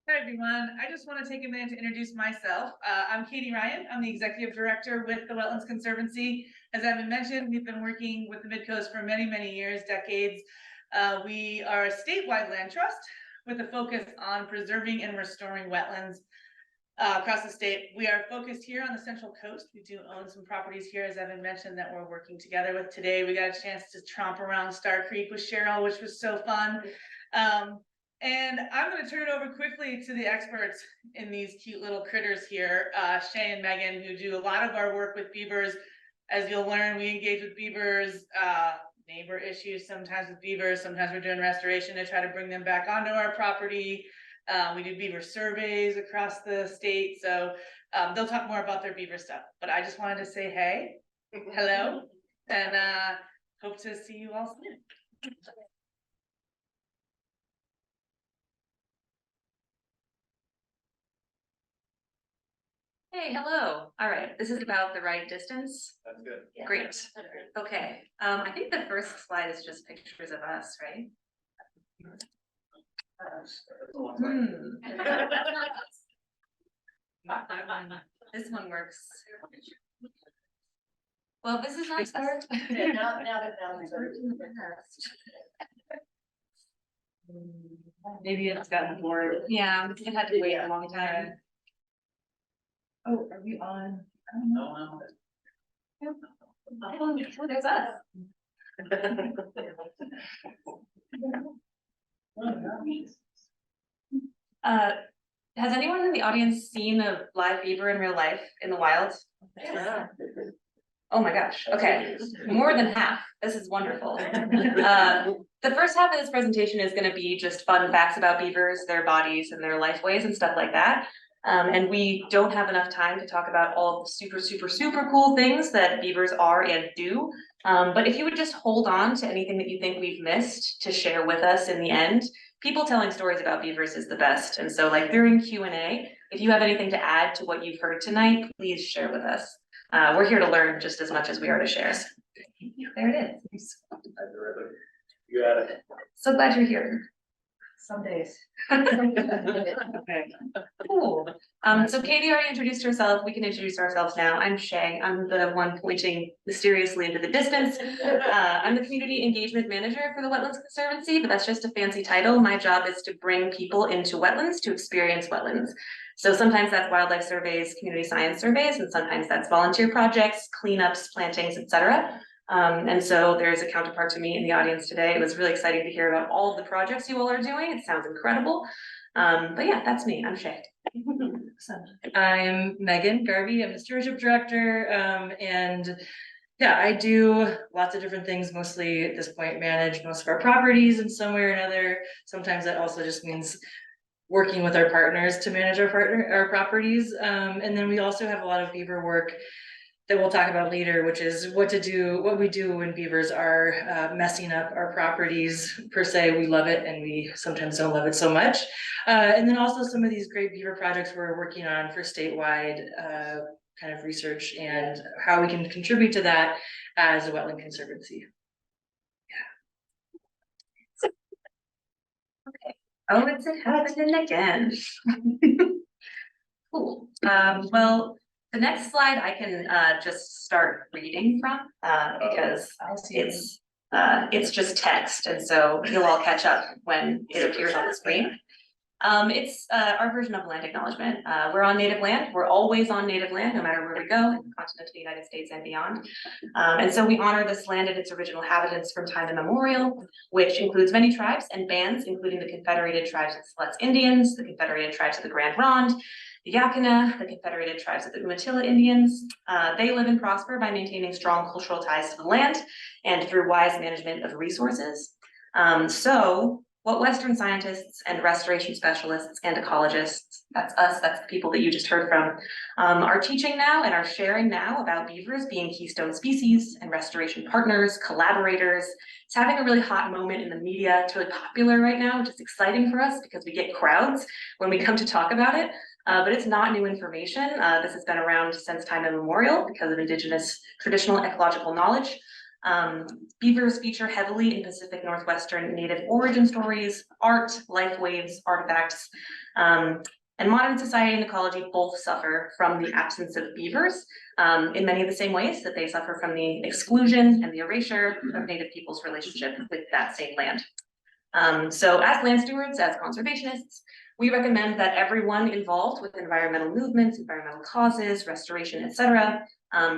Hi, everyone. I just want to take a minute to introduce myself. I'm Katie Ryan. I'm the Executive Director with the Wetlands Conservancy. As Evan mentioned, we've been working with the Midcoast for many, many years, decades. We are a statewide land trust with a focus on preserving and restoring wetlands across the state. We are focused here on the Central Coast. We do own some properties here, as Evan mentioned, that we're working together with today. We got a chance to tromp around Star Creek with Cheryl, which was so fun. And I'm going to turn it over quickly to the experts in these cute little critters here, Shay and Megan, who do a lot of our work with beavers. As you'll learn, we engage with beavers, neighbor issues, sometimes with beavers, sometimes we're doing restoration to try to bring them back onto our property. We do beaver surveys across the state, so they'll talk more about their beaver stuff. But I just wanted to say hey, hello, and hope to see you all soon. Hey, hello. All right, this is about the right distance. That's good. Yeah. Great. Okay. I think the first slide is just pictures of us, right? This one works. Well, this is not part. Maybe it's gotten bored. Yeah, it had to wait a long time. Oh, are we on? No. Oh, there's us. Has anyone in the audience seen a live beaver in real life in the wild? Yeah. Oh my gosh, okay, more than half. This is wonderful. The first half of this presentation is going to be just fun facts about beavers, their bodies and their life ways and stuff like that. And we don't have enough time to talk about all the super cool things that beavers are and do. But if you would just hold on to anything that you think we've missed to share with us in the end, people telling stories about beavers is the best. And so like during Q&A, if you have anything to add to what you've heard tonight, please share with us. We're here to learn just as much as we are to share. There it is. You got it. So glad you're here. Some days. Okay. Cool. So Katie already introduced herself. We can introduce ourselves now. I'm Shay. I'm the one pointing mysteriously into the distance. I'm the community engagement manager for the Wetlands Conservancy, but that's just a fancy title. My job is to bring people into wetlands to experience wetlands. So sometimes that's wildlife surveys, community science surveys, and sometimes that's volunteer projects, cleanups, plantings, etc. And so there's a counterpart to me in the audience today. It was really exciting to hear about all of the projects you all are doing. It sounds incredible. But yeah, that's me. I'm Shay. So, I'm Megan Garvey. I'm the Stewardship Director. And yeah, I do lots of different things, mostly at this point manage most of our properties in some way or another. Sometimes that also just means working with our partners to manage our properties. And then we also have a lot of beaver work that we'll talk about later, which is what we do when beavers are messing up our properties per se. We love it and we sometimes don't love it so much. And then also some of these great beaver projects we're working on for statewide kind of research and how we can contribute to that as a wetland conservancy. Yeah. Okay. Oh, it's happening again. Cool. Well, the next slide I can just start reading from because it's just text, and so you'll all catch up when it appears on the screen. It's our version of land acknowledgement. We're on native land. We're always on native land, no matter where we go in the continental United States and beyond. And so we honor this land and its original inhabitants from time immemorial, which includes many tribes and bands, including the Confederated Tribes of the Siletz Indians, the Confederated Tribes of the Grand Ronde, the Yakina, the Confederated Tribes of the Umatilla Indians. They live and prosper by maintaining strong cultural ties to the land and through wise management of resources. So what Western scientists and restoration specialists and ecologists, that's us, that's the people that you just heard from, are teaching now and are sharing now about beavers being keystone species and restoration partners, collaborators. It's having a really hot moment in the media. It's really popular right now, which is exciting for us because we get crowds when we come to talk about it. But it's not new information. This has been around since time immemorial because of indigenous traditional ecological knowledge. Beavers feature heavily in Pacific Northwestern native origin stories, art, life waves, artifacts, and modern society and ecology both suffer from the absence of beavers in many of the same ways that they suffer from the exclusion and the erasure of native people's relationship with that same land. So as land stewards, as conservationists, we recommend that everyone involved with environmental movements, environmental causes, restoration, etc.,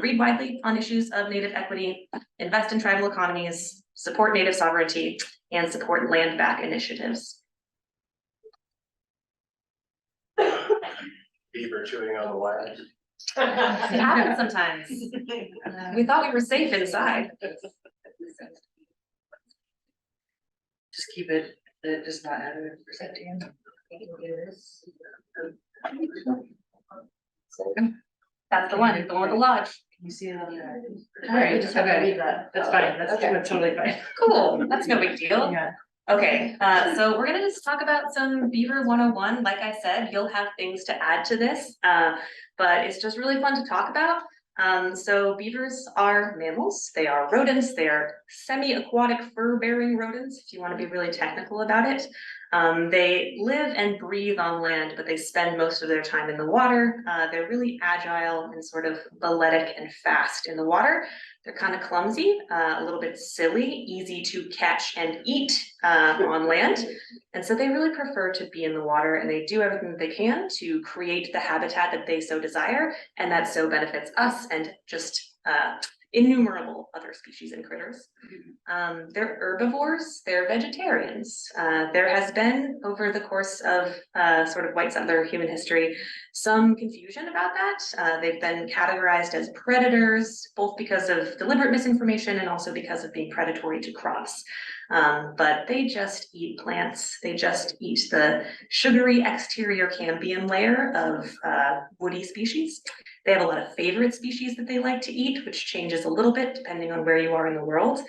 read widely on issues of native equity, invest in tribal economies, support native sovereignty, and support land back initiatives. Beaver chewing on the wire. It happens sometimes. We thought we were safe inside. Just keep it, just not add a percent in. That's the one with the lodge. Can you see it on there? All right, just have to read that. That's fine, that's Okay. totally fine. Cool, that's no big deal. Yeah. Okay, so we're gonna just talk about some Beaver 101. Like I said, you'll have things to add to this, but it's just really fun to talk about. So beavers are mammals, they are rodents, they are semi-aquatic fur-bearing rodents, if you want to be really technical about it. They live and breathe on land, but they spend most of their time in the water. They're really agile and sort of balletic and fast in the water. They're kind of clumsy, a little bit silly, easy to catch and eat on land. And so they really prefer to be in the water, and they do everything that they can to create the habitat that they so desire, and that so benefits us and just innumerable other species and critters. They're herbivores, they're vegetarians. There has been, over the course of sort of white settler human history, some confusion about that. They've been categorized as predators, both because of deliberate misinformation and also because of being predatory to crops. But they just eat plants. They just eat the sugary exterior cambium layer of woody species. They have a lot of favorite species that they like to eat, which changes a little bit depending on where you are in the world.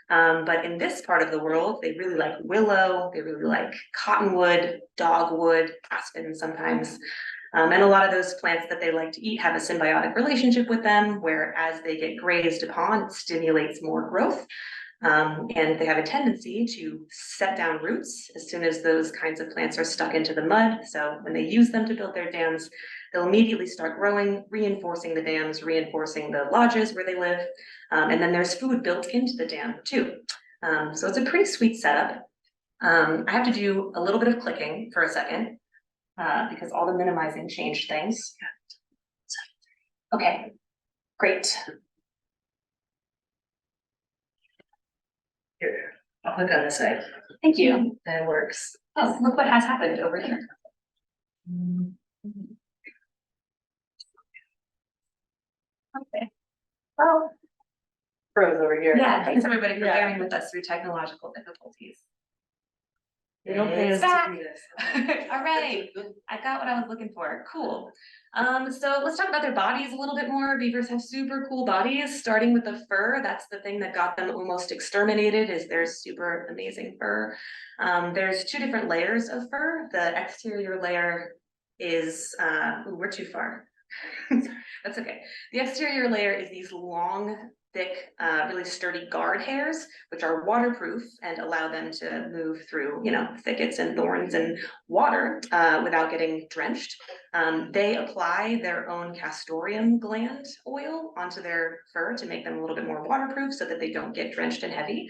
But in this part of the world, they really like willow, they really like cottonwood, dogwood, aspen sometimes. And a lot of those plants that they like to eat have a symbiotic relationship with them, where as they get grazed upon, it stimulates more growth. And they have a tendency to set down roots as soon as those kinds of plants are stuck into the mud. So when they use them to build their dams, they'll immediately start growing, reinforcing the dams, reinforcing the lodges where they live. And then there's food built into the dam too. So it's a pretty sweet setup. I have to do a little bit of clicking for a second because all the minimizing changed things. Okay, great. Here, I'll click on this side, Thank you. that works. Oh, look what has happened over here. Okay. Well, Froze over here. yeah, thanks everybody for Yeah. bearing with us through technological difficulties. They don't pay us It's to do this. All right, I got what I was looking for. Cool. So let's talk about their bodies a little bit more. Beavers have super cool bodies, starting with the fur. That's the thing that got them almost exterminated, is their super amazing fur. There's two different layers of fur. The exterior layer is, ooh, we're too far. That's okay. The exterior layer is these long, thick, really sturdy guard hairs, which are waterproof and allow them to move through, you know, thickets and thorns and water without getting drenched. They apply their own castoreum gland oil onto their fur to make them a little bit more waterproof so that they don't get drenched and heavy.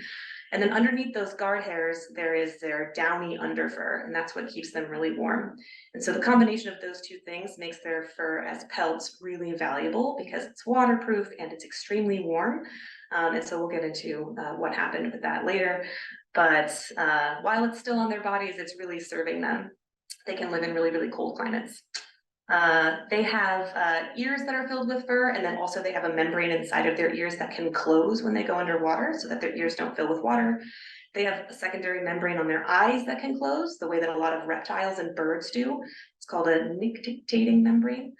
And then underneath those guard hairs, there is their downy underfur, and that's what keeps them really warm. And so the combination of those two things makes their fur as pelts really valuable because it's waterproof and it's extremely warm. And so we'll get into what happened with that later. But while it's still on their bodies, it's really serving them. They can live in really, really cold climates. They have ears that are filled with fur, and then also they have a membrane inside of their ears that can close when they go underwater so that their ears don't fill with water. They have a secondary membrane on their eyes that can close the way that a lot of reptiles and birds do. It's called a nictitating membrane.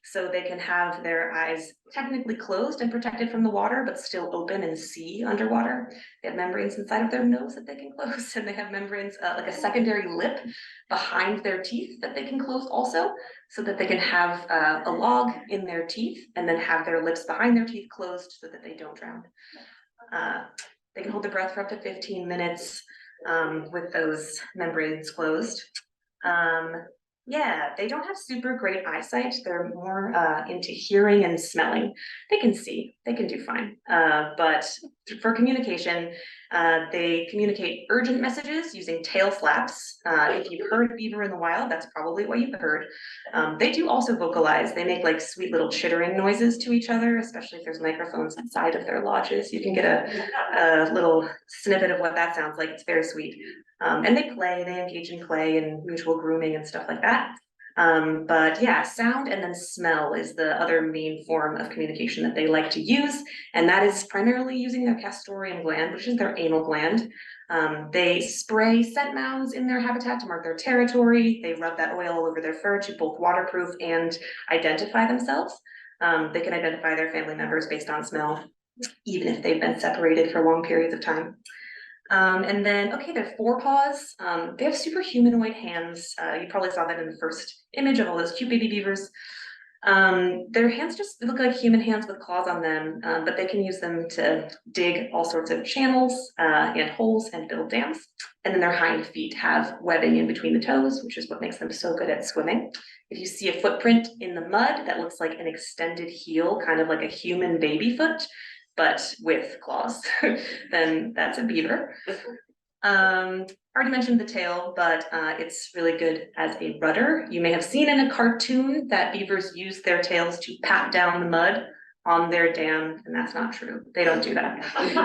So they can have their eyes technically closed and protected from the water, but still open and see underwater. They have membranes inside of their nose that they can close, and they have membranes like a secondary lip behind their teeth that they can close also, so that they can have a log in their teeth and then have their lips behind their teeth closed so that they don't drown. They can hold their breath for up to 15 minutes with those membranes closed. Yeah, they don't have super great eyesight. They're more into hearing and smelling. They can see, they can do fine. But for communication, they communicate urgent messages using tail flaps. If you've heard beaver in the wild, that's probably what you've heard. They do also vocalize. They make like sweet little chittering noises to each other, especially if there's microphones inside of their lodges. You can get a little snippet of what that sounds like. It's very sweet. And they engage in play and mutual grooming and stuff like that. But yeah, sound and then smell is the other main form of communication that they like to use. And that is primarily using their castoreum gland, which is their anal gland. They spray scent mounds in their habitat to mark their territory. They rub that oil over their fur to both waterproof and identify themselves. They can identify their family members based on smell, even if they've been separated for long periods of time. And then, okay, their forepaws, they have super humanoid hands. You probably saw that in the first image of all those cute baby beavers. Their hands just look like human hands with claws on them, but they can use them to dig all sorts of channels and holes and build dams. And then their hind feet have webbing in between the toes, which is what makes them so good at swimming. If you see a footprint in the mud that looks like an extended heel, kind of like a human baby foot, but with claws, then that's a beaver. Already mentioned the tail, but it's really good as a rudder. You may have seen in a cartoon that beavers use their tails to pat down the mud on their dam, and that's not true. They don't do that.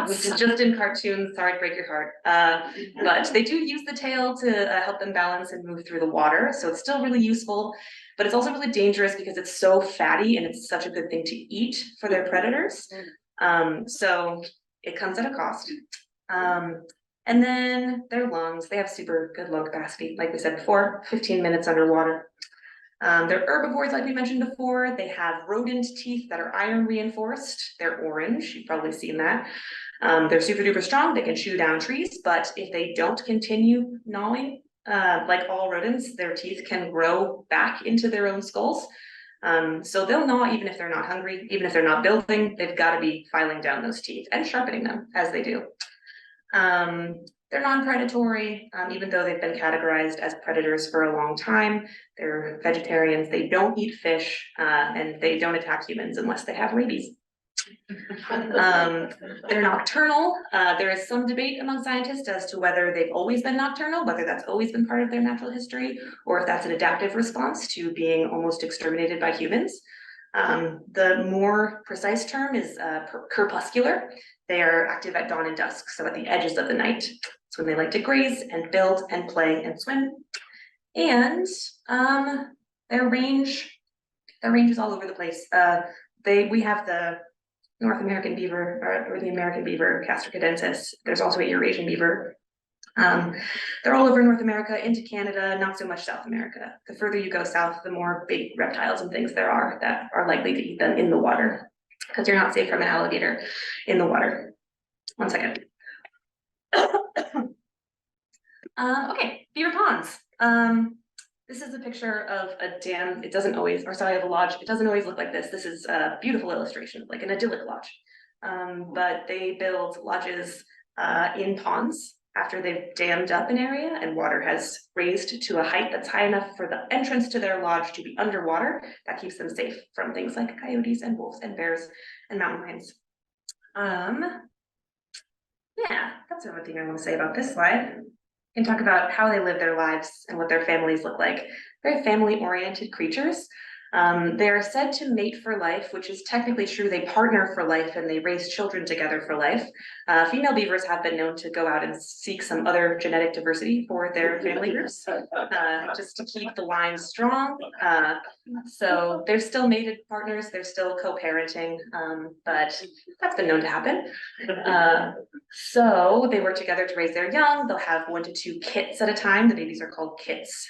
It's just in cartoons, sorry to break your heart. But they do use the tail to help them balance and move through the water, so it's still really useful, but it's also really dangerous because it's so fatty and it's such a good thing to eat for their predators. So it comes at a cost. And then their lungs, they have super good lung capacity, like we said before, 15 minutes underwater. They're herbivores, like we mentioned before. They have rodent teeth that are iron reinforced. They're orange, you've probably seen that. They're super duper strong, they can chew down trees, but if they don't continue gnawing, like all rodents, their teeth can grow back into their own skulls. So they'll gnaw even if they're not hungry, even if they're not building, they've got to be filing down those teeth and sharpening them as they do. They're non-predatory, even though they've been categorized as predators for a long time. They're vegetarians, they don't eat fish, and they don't attack humans unless they have rabies. They're nocturnal. There is some debate among scientists as to whether they've always been nocturnal, whether that's always been part of their natural history, or if that's an adaptive response to being almost exterminated by humans. The more precise term is crepuscular. They are active at dawn and dusk, so at the edges of the night. It's when they like to graze and build and play and swim. And their range is all over the place. We have the North American beaver, or the American beaver, Castor cadensis. There's also a Eurasian beaver. They're all over North America, into Canada, not so much South America. The further you go south, the more big reptiles and things there are that are likely to eat them in the water, because you're not safe from an alligator in the water. One second. Okay, beaver ponds. This is a picture of a dam. It doesn't always, or sorry, of a lodge. It doesn't always look like this. This is a beautiful illustration, like an idyllic lodge. But they build lodges in ponds after they've dammed up an area and water has raised to a height that's high enough for the entrance to their lodge to be underwater. That keeps them safe from things like coyotes and wolves and bears and mountain lions. Yeah, that's the only thing I want to say about this slide. We can talk about how they live their lives and what their families look like. Very family-oriented creatures. They are said to mate for life, which is technically true. They partner for life and they raise children together for life. Female beavers have been known to go out and seek some other genetic diversity for their family groups, just to keep the line strong. So they're still mated partners, they're still co-parenting, but that's been known to happen. So they work together to raise their young. They'll have 1 to 2 kits at a time. The babies are called kits.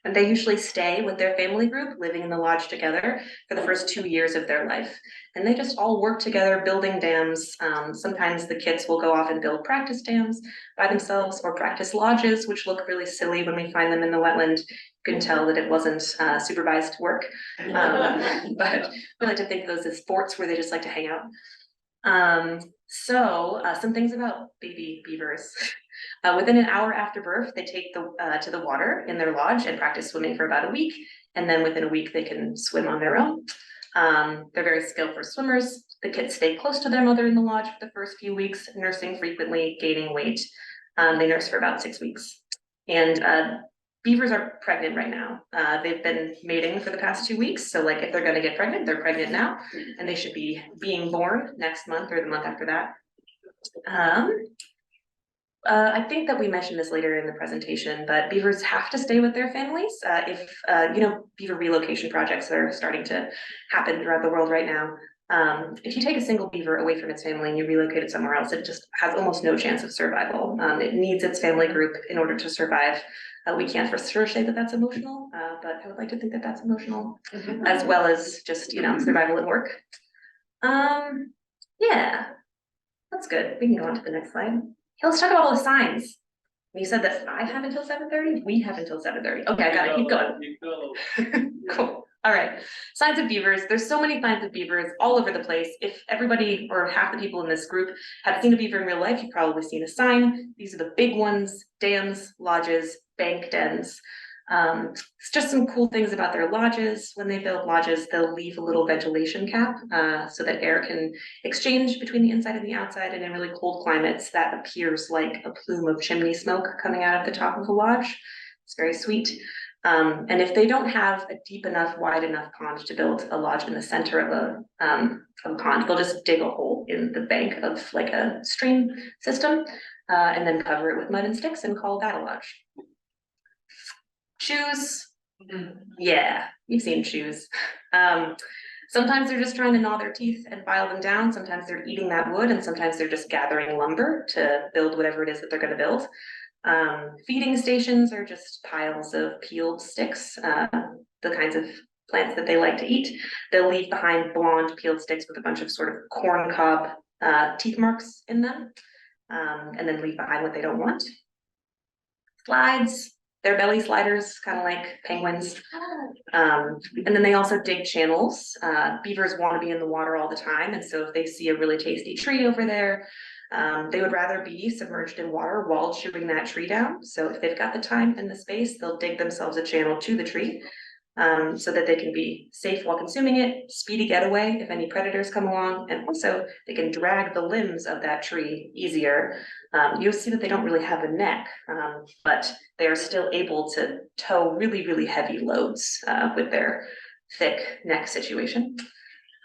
And they usually stay with their family group, living in the lodge together for the first 2 years of their life. And they just all work together building dams. Sometimes the kits will go off and build practice dams by themselves or practice lodges, which look really silly when we find them in the wetland. You can tell that it wasn't supervised work. But we like to think of those as sports where they just like to hang out. Some things about baby beavers. Within an hour after birth, they take to the water in their lodge and practice swimming for about a week. And then within a week, they can swim on their own. They're very skillful swimmers. The kids stay close to their mother in the lodge for the first few weeks, nursing frequently, gaining weight. They nurse for about 6 weeks. And beavers are pregnant right now. They've been mating for the past 2 weeks. So like if they're gonna get pregnant, they're pregnant now, and they should be being born next month or the month after that. I think that we mentioned this later in the presentation, but beavers have to stay with their families. Beaver relocation projects are starting to happen throughout the world right now. If you take a single beaver away from its family and you relocate it somewhere else, it just has almost no chance of survival. It needs its family group in order to survive. We can't for sure say that that's emotional, but I would like to think that that's emotional, as well as just, survival at work. Yeah, that's good. We can go on to the next slide. Okay, let's talk about all the signs. You said that I have until 7:30. We have until 7:30. Okay, I gotta keep going. Cool. All right. Signs of beavers. There's so many signs of beavers all over the place. If everybody or half the people in this group have seen a beaver in real life, you've probably seen a sign. These are the big ones: dams, lodges, bank dens. It's just some cool things about their lodges. When they build lodges, they'll leave a little ventilation cap so that air can exchange between the inside and the outside. And in really cold climates, that appears like a plume of chimney smoke coming out of the top of a lodge. It's very sweet. And if they don't have a deep enough, wide enough pond to build a lodge in the center of a pond, they'll just dig a hole in the bank of like a stream system and then cover it with mud and sticks and call that a lodge. Shoes, yeah, you've seen shoes. Sometimes they're just trying to gnaw their teeth and file them down. Sometimes they're eating that wood, and sometimes they're just gathering lumber to build whatever it is that they're going to build. Feeding stations are just piles of peeled sticks, the kinds of plants that they like to eat. They'll leave behind blonde peeled sticks with a bunch of sort of corn cob teeth marks in them, and then leave behind what they don't want. Slides. They're belly sliders, kind of like penguins. And then they also dig channels. Beavers want to be in the water all the time. And so if they see a really tasty tree over there, they would rather be submerged in water while chewing that tree down. So if they've got the time and the space, they'll dig themselves a channel to the tree so that they can be safe while consuming it, speedy getaway if any predators come along, and also they can drag the limbs of that tree easier. You'll see that they don't really have a neck, but they are still able to tow really, really heavy loads with their thick neck situation.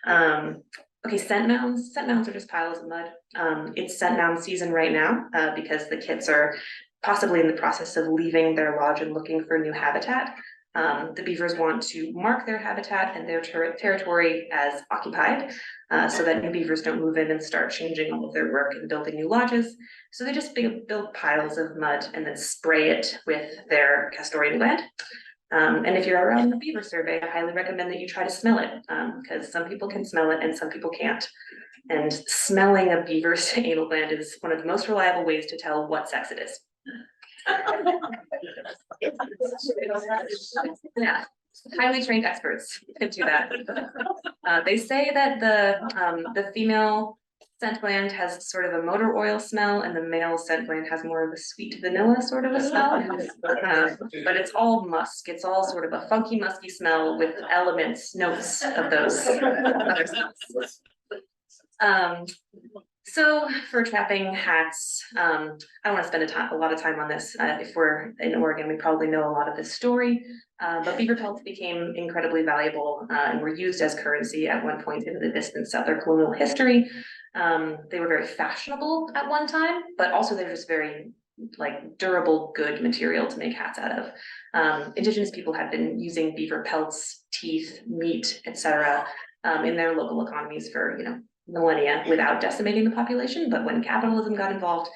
Okay, scent mounds. Scent mounds are just piles of mud. It's scent mound season right now because the kids are possibly in the process of leaving their lodge and looking for new habitat. The beavers want to mark their habitat and their territory as occupied so that new beavers don't move in and start changing all of their work and building new lodges. So they just build piles of mud and then spray it with their castoreum gland. And if you're around the beaver survey, I highly recommend that you try to smell it because some people can smell it and some people can't. And smelling a beaver's anal gland is one of the most reliable ways to tell what sex it is. Yeah, highly trained experts can do that. They say that the female scent gland has sort of a motor oil smell, and the male scent gland has more of a sweet vanilla sort of a smell. But it's all musk. It's all sort of a funky, musky smell with elements, notes of those other smells. So for trapping hats, I don't want to spend a lot of time on this. If we're in Oregon, we probably know a lot of this story, but beaver pelts became incredibly valuable and were used as currency at one point in the distant Southern colonial history. They were very fashionable at one time, but also they're just very like durable, good material to make hats out of. Indigenous people had been using beaver pelts, teeth, meat, etc. In their local economies for, millennia without decimating the population. But when capitalism got involved,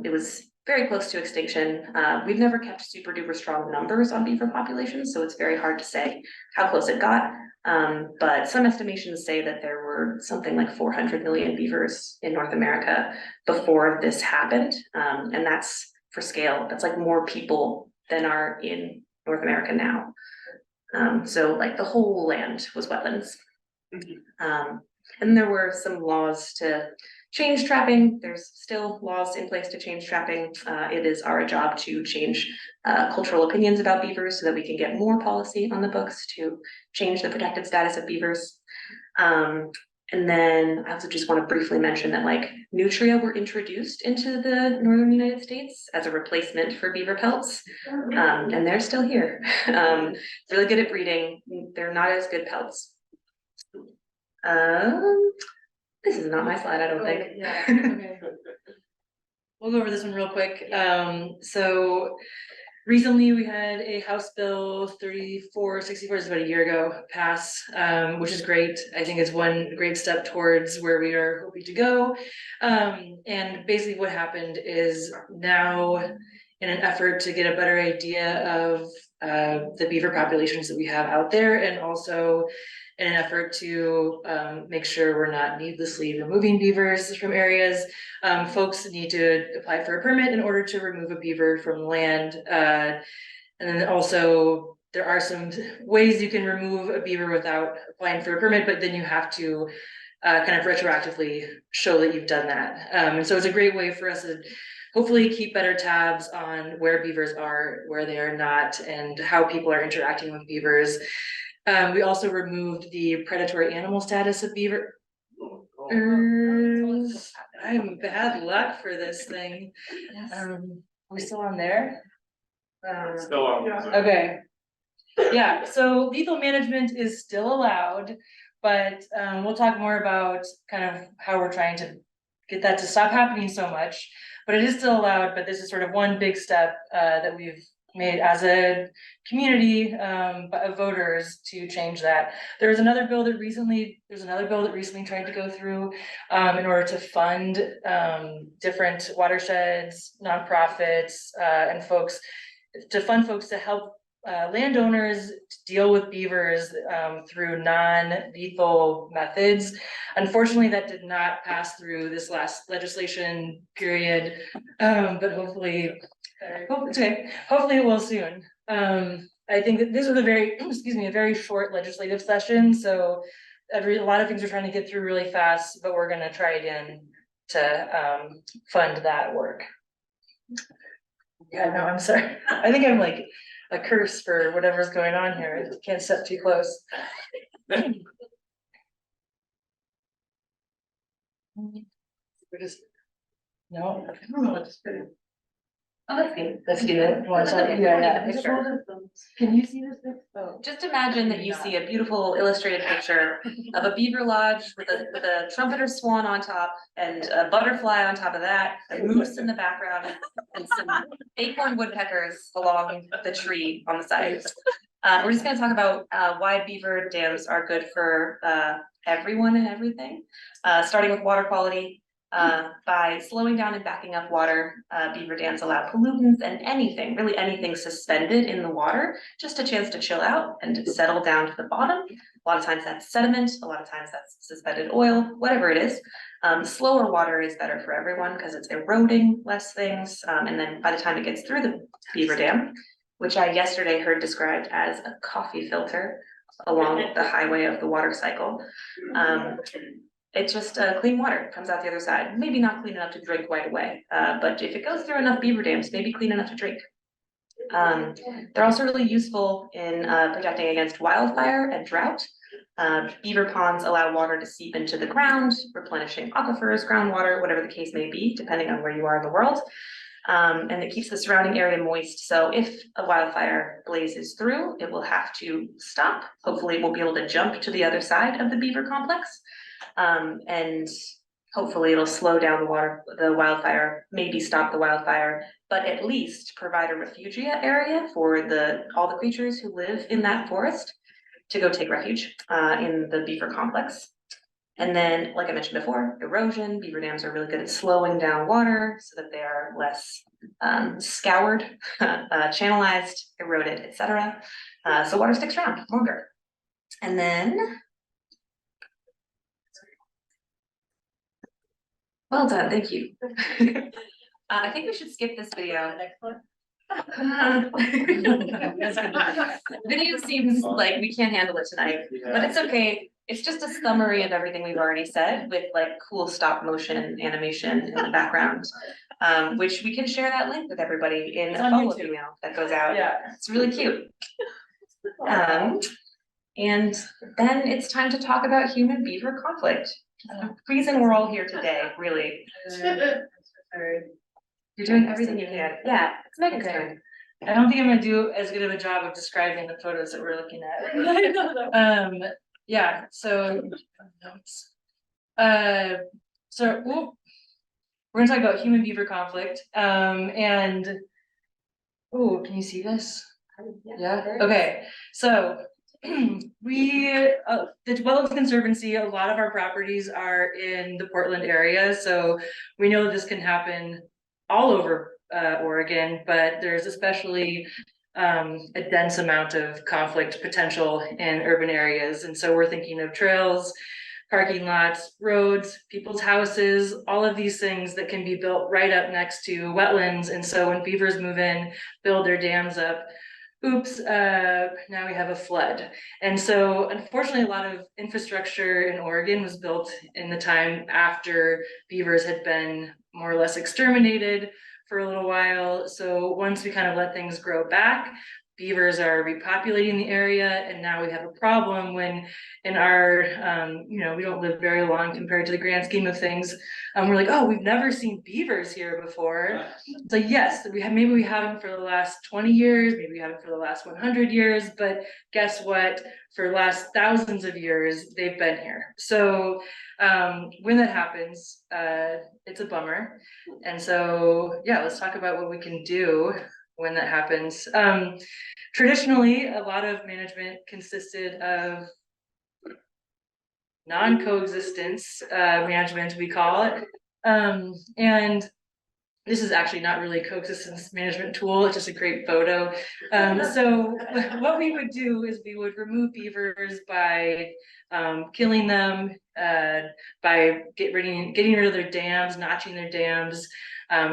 it was very close to extinction. We've never kept super duper strong numbers on beaver populations, so it's very hard to say how close it got. But some estimations say that there were something like 400 million beavers in North America before this happened. And that's for scale, that's like more people than are in North America now. So like the whole land was wetlands. And there were some laws to change trapping. There's still laws in place to change trapping. It is our job to change cultural opinions about beavers so that we can get more policy on the books to change the protected status of beavers. And then I also just want to briefly mention that like nutria were introduced into the northern United States as a replacement for beaver pelts. And they're still here. Really good at breeding. They're not as good pelts. This is not my slide, I don't think. Yeah, okay. We'll go over this one real quick. So recently we had a House Bill 3464, it's about a year ago, pass, which is great. I think it's one great step towards where we are hoping to go. And basically what happened is now in an effort to get a better idea of the beaver populations that we have out there, and also in an effort to make sure we're not needlessly removing beavers from areas. Folks need to apply for a permit in order to remove a beaver from land. And then also there are some ways you can remove a beaver without applying for a permit, but then you have to kind of retroactively show that you've done that. And so it's a great way for us to hopefully keep better tabs on where beavers are, where they are not, and how people are interacting with beavers. We also removed the predatory animal status of beaver. I'm bad luck for this thing. Are we still on there? Still on. Okay. Yeah, so lethal management is still allowed, but we'll talk more about kind of how we're trying to get that to stop happening so much. But it is still allowed, but this is sort of one big step that we've made as a community of voters to change that. There's another bill that recently tried to go through in order to fund different watersheds, nonprofits, and folks to help landowners deal with beavers through non-lethal methods. Unfortunately, that did not pass through this last legislation period, but hopefully it's okay. Hopefully it will soon. I think that this was a very short legislative session, so a lot of things we're trying to get through really fast, but we're gonna try again to fund that work. Yeah, no, I'm sorry. I think I'm like a curse for whatever's going on here. I can't step too close. We're just, no. Oh, that's good. Let's do it. Can you see this? Oh. Just imagine that you see a beautiful illustrated picture of a beaver lodge with a trumpeter swan on top and a butterfly on top of that, a moose in the background, and some acorn woodpeckers along the tree on the side. We're just gonna talk about why beaver dams are good for everyone and everything, starting with water quality. By slowing down and backing up water, beaver dams allow pollutants and really anything suspended in the water, just a chance to chill out and settle down to the bottom. A lot of times that's sediment, a lot of times that's suspended oil, whatever it is. Slower water is better for everyone because it's eroding less things. And then by the time it gets through the beaver dam, which I yesterday heard described as a coffee filter along the highway of the water cycle, it's just clean water comes out the other side. Maybe not clean enough to drink right away, but if it goes through enough beaver dams, maybe clean enough to drink. They're also really useful in protecting against wildfire and drought. Beaver ponds allow water to seep into the ground, replenishing aquifers, groundwater, whatever the case may be, depending on where you are in the world. And it keeps the surrounding area moist. So if a wildfire blazes through, it will have to stop. Hopefully it will be able to jump to the other side of the beaver complex. And hopefully it'll slow down the wildfire, maybe stop the wildfire, but at least provide a refugia area for all the creatures who live in that forest to go take refuge in the beaver complex. And then, like I mentioned before, erosion. Beaver dams are really good at slowing down water so that they are less scoured, channelized, eroded, etc. So water sticks around longer. And then, well done, thank you. I think we should skip this video. Video seems like we can't handle it tonight, but it's okay. it's just a summary of everything we've already said with like cool stop motion animation in the background. Which we can share that link with everybody in It's a on follow-up YouTube. email that goes out. Yeah. It's really cute. And then it's time to talk about human beaver conflict. The reason we're all here today, really. You're doing everything you can. Yeah, it's Megan's Okay. turn. I don't think I'm gonna do as good of a job of describing the photos that we're looking at. Yeah, so. We're gonna talk about human beaver conflict, and. Oh, can you see this? Yeah, okay, so. The Wetlands Conservancy, a lot of our properties are in the Portland area, so we know this can happen all over Oregon, but there's especially a dense amount of conflict potential in urban areas. And so we're thinking of trails, parking lots, roads, people's houses, all of these things that can be built right up next to wetlands. And so when beavers move in, build their dams up, oops, now we have a flood. And so unfortunately, a lot of infrastructure in Oregon was built in the time after beavers had been more or less exterminated for a little while. So once we kind of let things grow back, beavers are repopulating the area, and now we have a problem when in our, we don't live very long compared to the grand scheme of things. We're like, oh, we've never seen beavers here before. It's like, yes, maybe we haven't for the last 20 years, maybe we haven't for the last 100 years, but guess what? For the last thousands of years, they've been here. So when that happens, it's a bummer. And so, yeah, let's talk about what we can do when that happens. Traditionally, a lot of management consisted of non-coexistence management, we call it. And this is actually not really a coexistence management tool, it's just a great photo. So what we would do is we would remove beavers by killing them, by getting rid of their dams, notching their dams,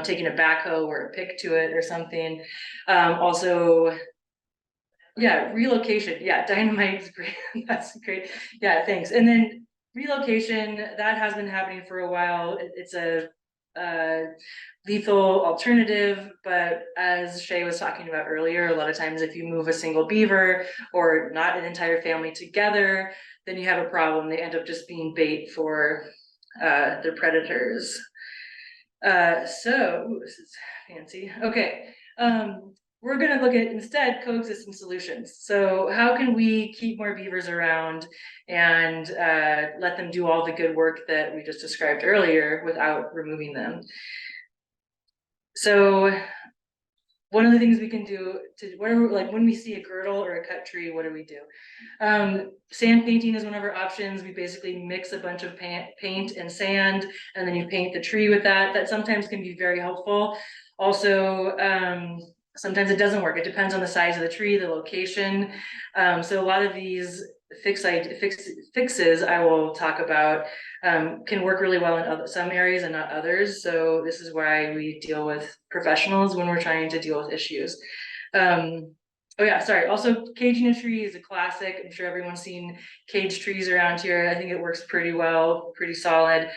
taking a backhoe or a pick to it or something. Also, yeah, relocation. Yeah, dynamite is great. That's great. Yeah, thanks. And then relocation, that has been happening for a while. It's a lethal alternative, but as Shea was talking about earlier, a lot of times if you move a single beaver or not an entire family together, then you have a problem. They end up just being bait for their predators. So this is fancy. Okay. We're going to look at instead coexistence solutions. So how can we keep more beavers around and let them do all the good work that we just described earlier without removing them? So one of the things we can do like when we see a girdle or a cut tree, what do we do? Sand painting is one of our options. We basically mix a bunch of paint and sand, and then you paint the tree with that. That sometimes can be very helpful. Also, sometimes it doesn't work. It depends on the size of the tree, the location. So a lot of these fixes I will talk about can work really well in some areas and not others. So this is why we deal with professionals when we're trying to deal with issues. Oh yeah, sorry. Also, caging a tree is a classic. I'm sure everyone's seen caged trees around here. I think it works pretty well, pretty solid.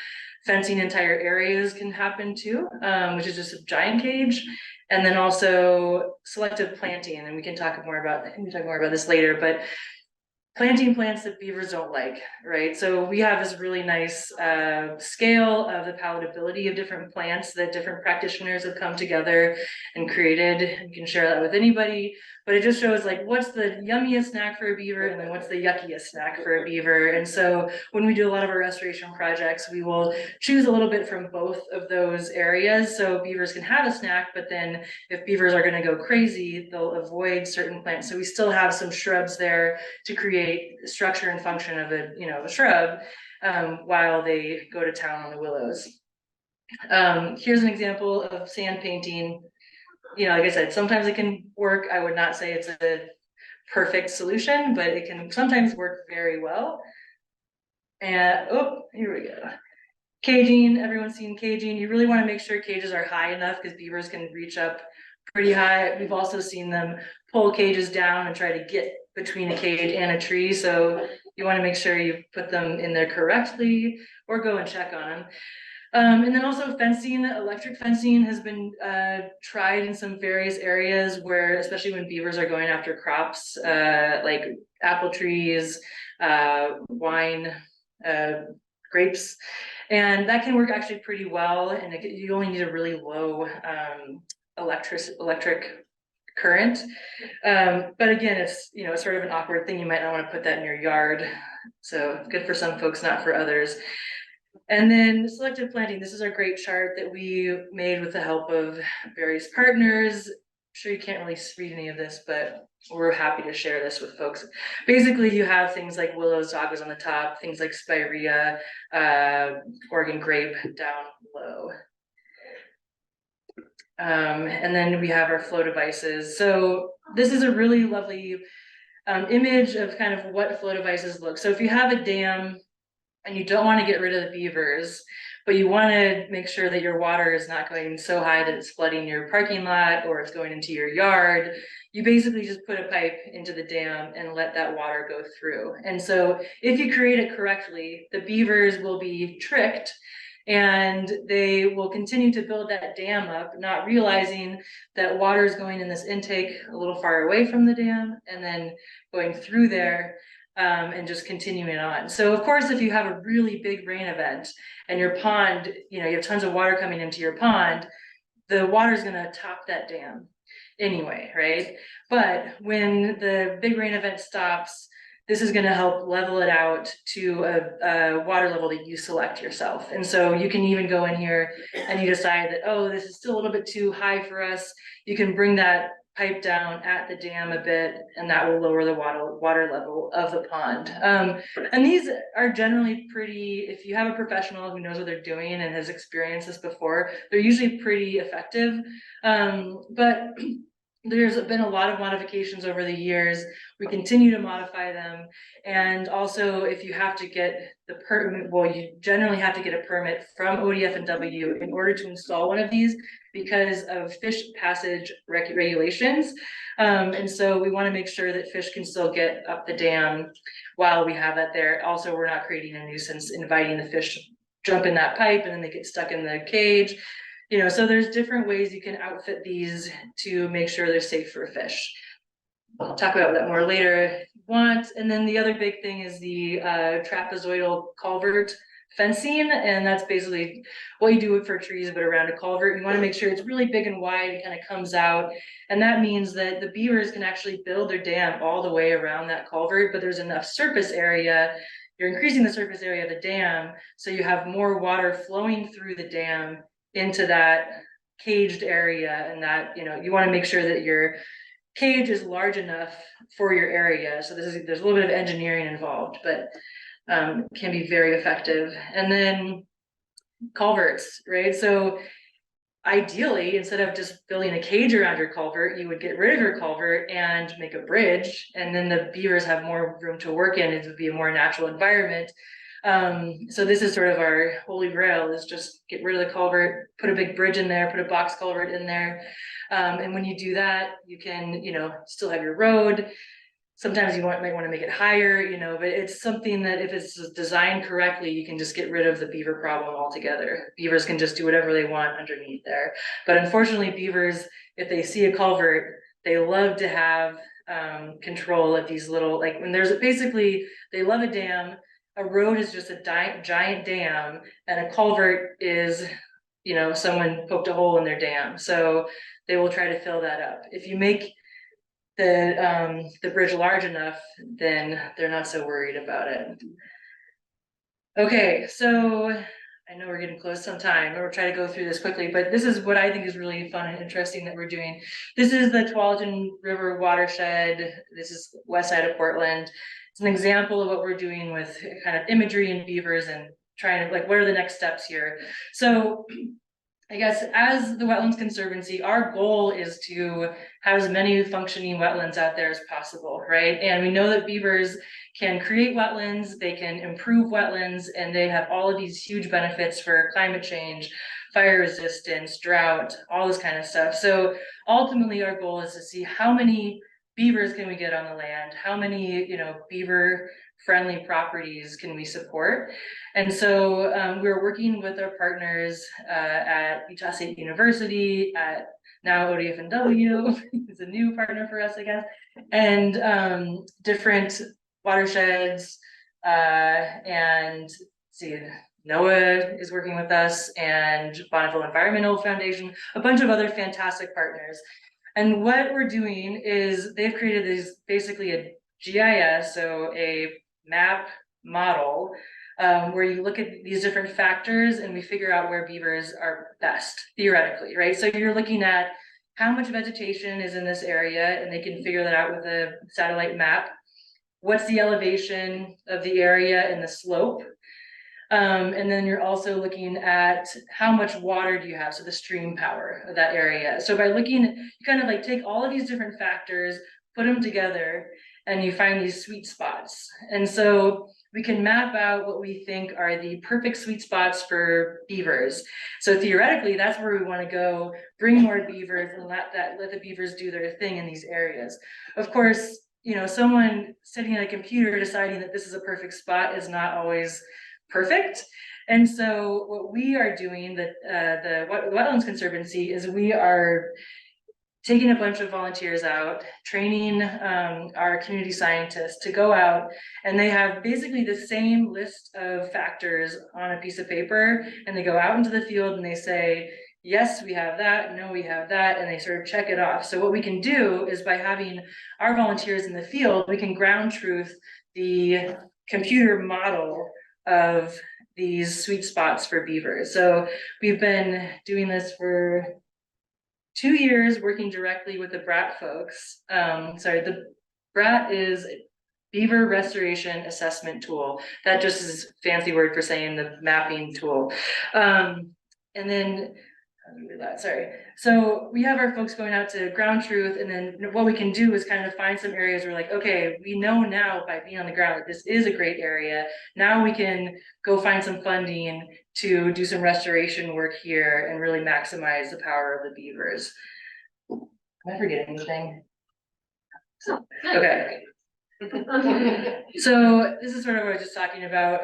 Fencing entire areas can happen too, which is just a giant cage. And then also selective planting, and we can talk more about this later, but planting plants that beavers don't like, right? So we have this really nice scale of the palatability of different plants that different practitioners have come together and created. You can share that with anybody, but it just shows like what's the yummiest snack for a beaver and then what's the yuckiest snack for a beaver. And so when we do a lot of our restoration projects, we will choose a little bit from both of those areas. So beavers can have a snack, but then if beavers are gonna go crazy, they'll avoid certain plants. So we still have some shrubs there to create structure and function of a shrub while they go to town on the willows. Here's an example of sand painting. Like I said, sometimes it can work. I would not say it's a perfect solution, but it can sometimes work very well. And here we go. Caging, everyone's seen caging. You really want to make sure cages are high enough because beavers can reach up pretty high. We've also seen them pull cages down and try to get between a cage and a tree. So you want to make sure you put them in there correctly or go and check on them. And then also fencing, electric fencing has been tried in some various areas where, especially when beavers are going after crops, like apple trees, wine, grapes, and that can work actually pretty well. And you only need a really low electric current. But again, it's, you know, it's sort of an awkward thing. You might not want to put that in your yard. So good for some folks, not for others. And then selective planting, this is our great chart that we made with the help of various partners. I'm sure you can't really read any of this, but we're happy to share this with folks. Basically, you have things like willows, dogwood on the top, things like spirea, Oregon grape down low. And then we have our flow devices. So this is a really lovely image of kind of what flow devices look. So if you have a dam and you don't want to get rid of the beavers, but you want to make sure that your water is not going so high that it's flooding your parking lot or it's going into your yard, you basically just put a pipe into the dam and let that water go through. And so if you create it correctly, the beavers will be tricked and they will continue to build that dam up, not realizing that water is going in this intake a little far away from the dam and then going through there. And just continuing on. So of course, if you have a really big rain event and your pond, you know, you have tons of water coming into your pond, the water is gonna top that dam anyway, right? But when the big rain event stops, this is gonna help level it out to a water level that you select yourself. And so you can even go in here and you decide that, oh, this is still a little bit too high for us. You can bring that pipe down at the dam a bit, and that will lower the water level of the pond. And these are generally pretty, if you have a professional who knows what they're doing and has experienced this before, they're usually pretty effective. But there's been a lot of modifications over the years. We continue to modify them. And also, if you have to get the permit, well, you generally have to get a permit from ODF and W in order to install one of these because of fish passage regulations. And so we want to make sure that fish can still get up the dam while we have that there. Also, we're not creating a nuisance, inviting the fish jump in that pipe and then they get stuck in the cage. You know, so there's different ways you can outfit these to make sure they're safe for fish. I'll talk about that more later if you want. And then the other big thing is the trapezoidal culvert fencing. And that's basically what you do for trees, but around a culvert. You want to make sure it's really big and wide and kind of comes out. And that means that the beavers can actually build their dam all the way around that culvert, but there's enough surface area. You're increasing the surface area of the dam, so you have more water flowing through the dam into that caged area, and that, you know, you want to make sure that your cage is large enough for your area. So there's a little bit of engineering involved, but can be very effective. And then culverts, right? So ideally, instead of just building a cage around your culvert, you would get rid of your culvert and make a bridge, and then the beavers have more room to work in. It would be a more natural environment. So this is sort of our holy grail, is just get rid of the culvert, put a big bridge in there, put a box culvert in there. And when you do that, you can, you know, still have your road. Sometimes you might want to make it higher, you know, but it's something that if it's designed correctly, you can just get rid of the beaver problem altogether. Beavers can just do whatever they want underneath there. But unfortunately, beavers, if they see a culvert, they love to have control of these little, like when there's basically, they love a dam. A road is just a giant dam, and a culvert is, you know, someone poked a hole in their dam. So they will try to fill that up. If you make the bridge large enough, then they're not so worried about it. Okay, so I know we're getting close on time, and we'll try to go through this quickly, but this is what I think is really fun and interesting that we're doing. This is the Tualatin River watershed. This is west side of Portland. It's an example of what we're doing with kind of imagery and beavers and trying to, like, what are the next steps here? So I guess as the Wetlands Conservancy, our goal is to have as many functioning wetlands out there as possible, right? And we know that beavers can create wetlands, they can improve wetlands, and they have all of these huge benefits for climate change, fire resistance, drought, all this kind of stuff. So ultimately our goal is to see how many beavers can we get on the land, how many, you know, beaver friendly properties can we support? And so we're working with our partners at Utah State University, at now ODF&W is a new partner for us, I guess, and different watersheds, and see, NOAA is working with us, and Bonneville Environmental Foundation, a bunch of other fantastic partners. And what we're doing is they've created this basically a GIS, so a map model, where you look at these different factors and we figure out where beavers are best, theoretically, right? So you're looking at how much vegetation is in this area, and they can figure that out with a satellite map. What's the elevation of the area and the slope? And then you're also looking at how much water do you have, so the stream power of that area. So by looking, you kind of like take all of these different factors, put them together, and you find these sweet spots. And so we can map out what we think are the perfect sweet spots for beavers. So theoretically, that's where we want to go, bring more beavers and let the beavers do their thing in these areas. Of course, you know, someone sitting at a computer deciding that this is a perfect spot is not always perfect. And so what we are doing, the Wetlands Conservancy, is we are taking a bunch of volunteers out, training our community scientists to go out, and they have basically the same list of factors on a piece of paper, and they go out into the field and they say, yes, we have that, no, we have that, and they sort of check it off. So what we can do is by having our volunteers in the field, we can ground truth the computer model of these sweet spots for beavers. So we've been doing this for 2 years, working directly with the BRAT folks. The BRAT is Beaver Restoration Assessment Tool. That just is fancy word for saying the mapping tool. And then, so we have our folks going out to ground truth, and then what we can do is kind of find some areas where like, okay, we know now by being on the ground that this is a great area. Now we can go find some funding to do some restoration work here and really maximize the power of the beavers. Am I forgetting anything? Okay. So this is sort of what I was just talking about,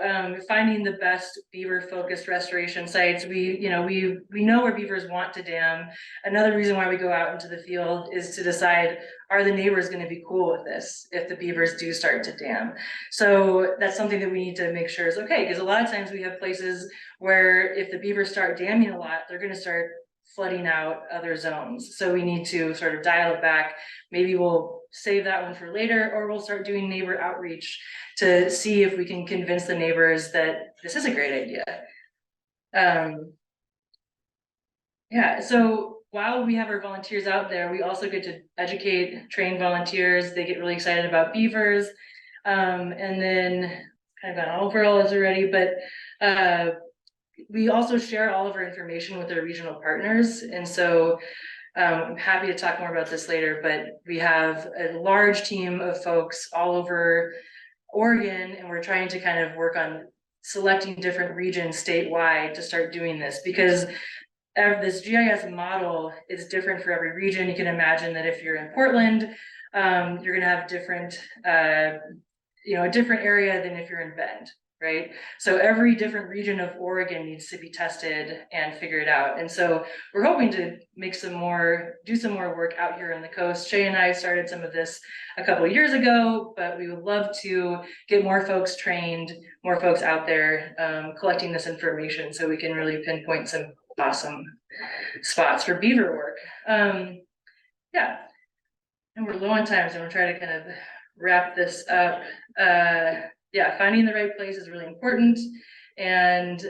finding the best beaver focused restoration sites. We know where beavers want to dam. Another reason why we go out into the field is to decide, are the neighbors going to be cool with this if the beavers do start to dam? So that's something that we need to make sure is okay, because a lot of times we have places where if the beavers start damming a lot, they're going to start flooding out other zones. So we need to sort of dial it back. Maybe we'll save that one for later, or we'll start doing neighbor outreach to see if we can convince the neighbors that this is a great idea. Yeah, so while we have our volunteers out there, we also get to educate, train volunteers. They get really excited about beavers. And then kind of gone over all this already, but we also share all of our information with our regional partners. And so I'm happy to talk more about this later, but we have a large team of folks all over Oregon, and we're trying to kind of work on selecting different regions statewide to start doing this, because this GIS model is different for every region. You can imagine that if you're in Portland, you're gonna have different, a different area than if you're in Bend. Right? So every different region of Oregon needs to be tested and figured out. And so we're hoping to do some more work out here on the coast. Shea and I started some of this a couple of years ago, but we would love to get more folks trained, more folks out there collecting this information so we can really pinpoint some awesome spots for beaver work. Yeah, and we're low on time, so I'm gonna try to kind of wrap this up. Yeah, finding the right place is really important. And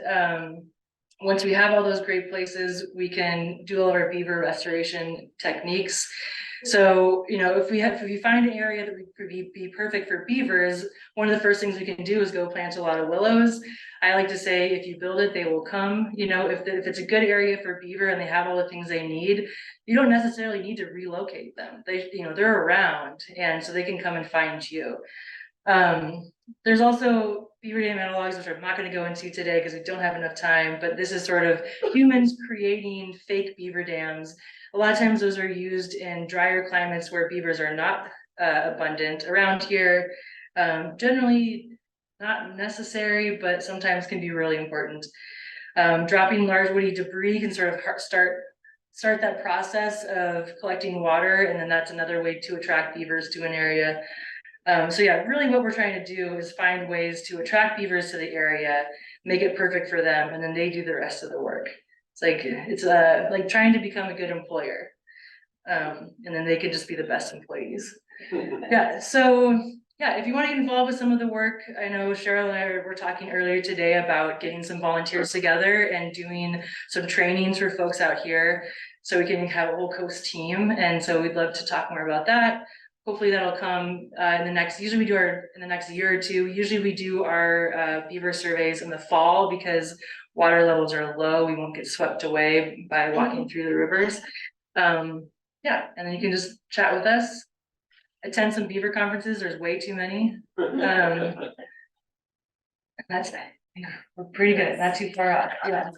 once we have all those great places, we can do all of our beaver restoration techniques. So, if we find an area that would be perfect for beavers, one of the first things we can do is go plant a lot of willows. I like to say, if you build it, they will come. If it's a good area for beaver and they have all the things they need, you don't necessarily need to relocate them. They're around, and so they can come and find you. There's also beaver dam analogs, which I'm not going to go into today because we don't have enough time, but this is sort of humans creating fake beaver dams. A lot of times those are used in drier climates where beavers are not abundant. Around here, generally not necessary, but sometimes can be really important. Dropping large woody debris can sort of start that process of collecting water, and then that's another way to attract beavers to an area. So yeah, really what we're trying to do is find ways to attract beavers to the area, make it perfect for them, and then they do the rest of the work. It's like trying to become a good employer. And then they can just be the best employees. Yeah, so yeah, if you want to get involved with some of the work, I know Cheryl and I were talking earlier today about getting some volunteers together and doing some trainings for folks out here so we can have a whole coast team. And so we'd love to talk more about that. Hopefully that'll come in the next, usually we do in the next year or two. Usually we do our beaver surveys in the fall because water levels are low. We won't get swept away by walking through the rivers. Yeah, and then you can just chat with us. Attend some beaver conferences, there's way too many. That's it. Yeah, we're pretty good, not too far off. Yeah.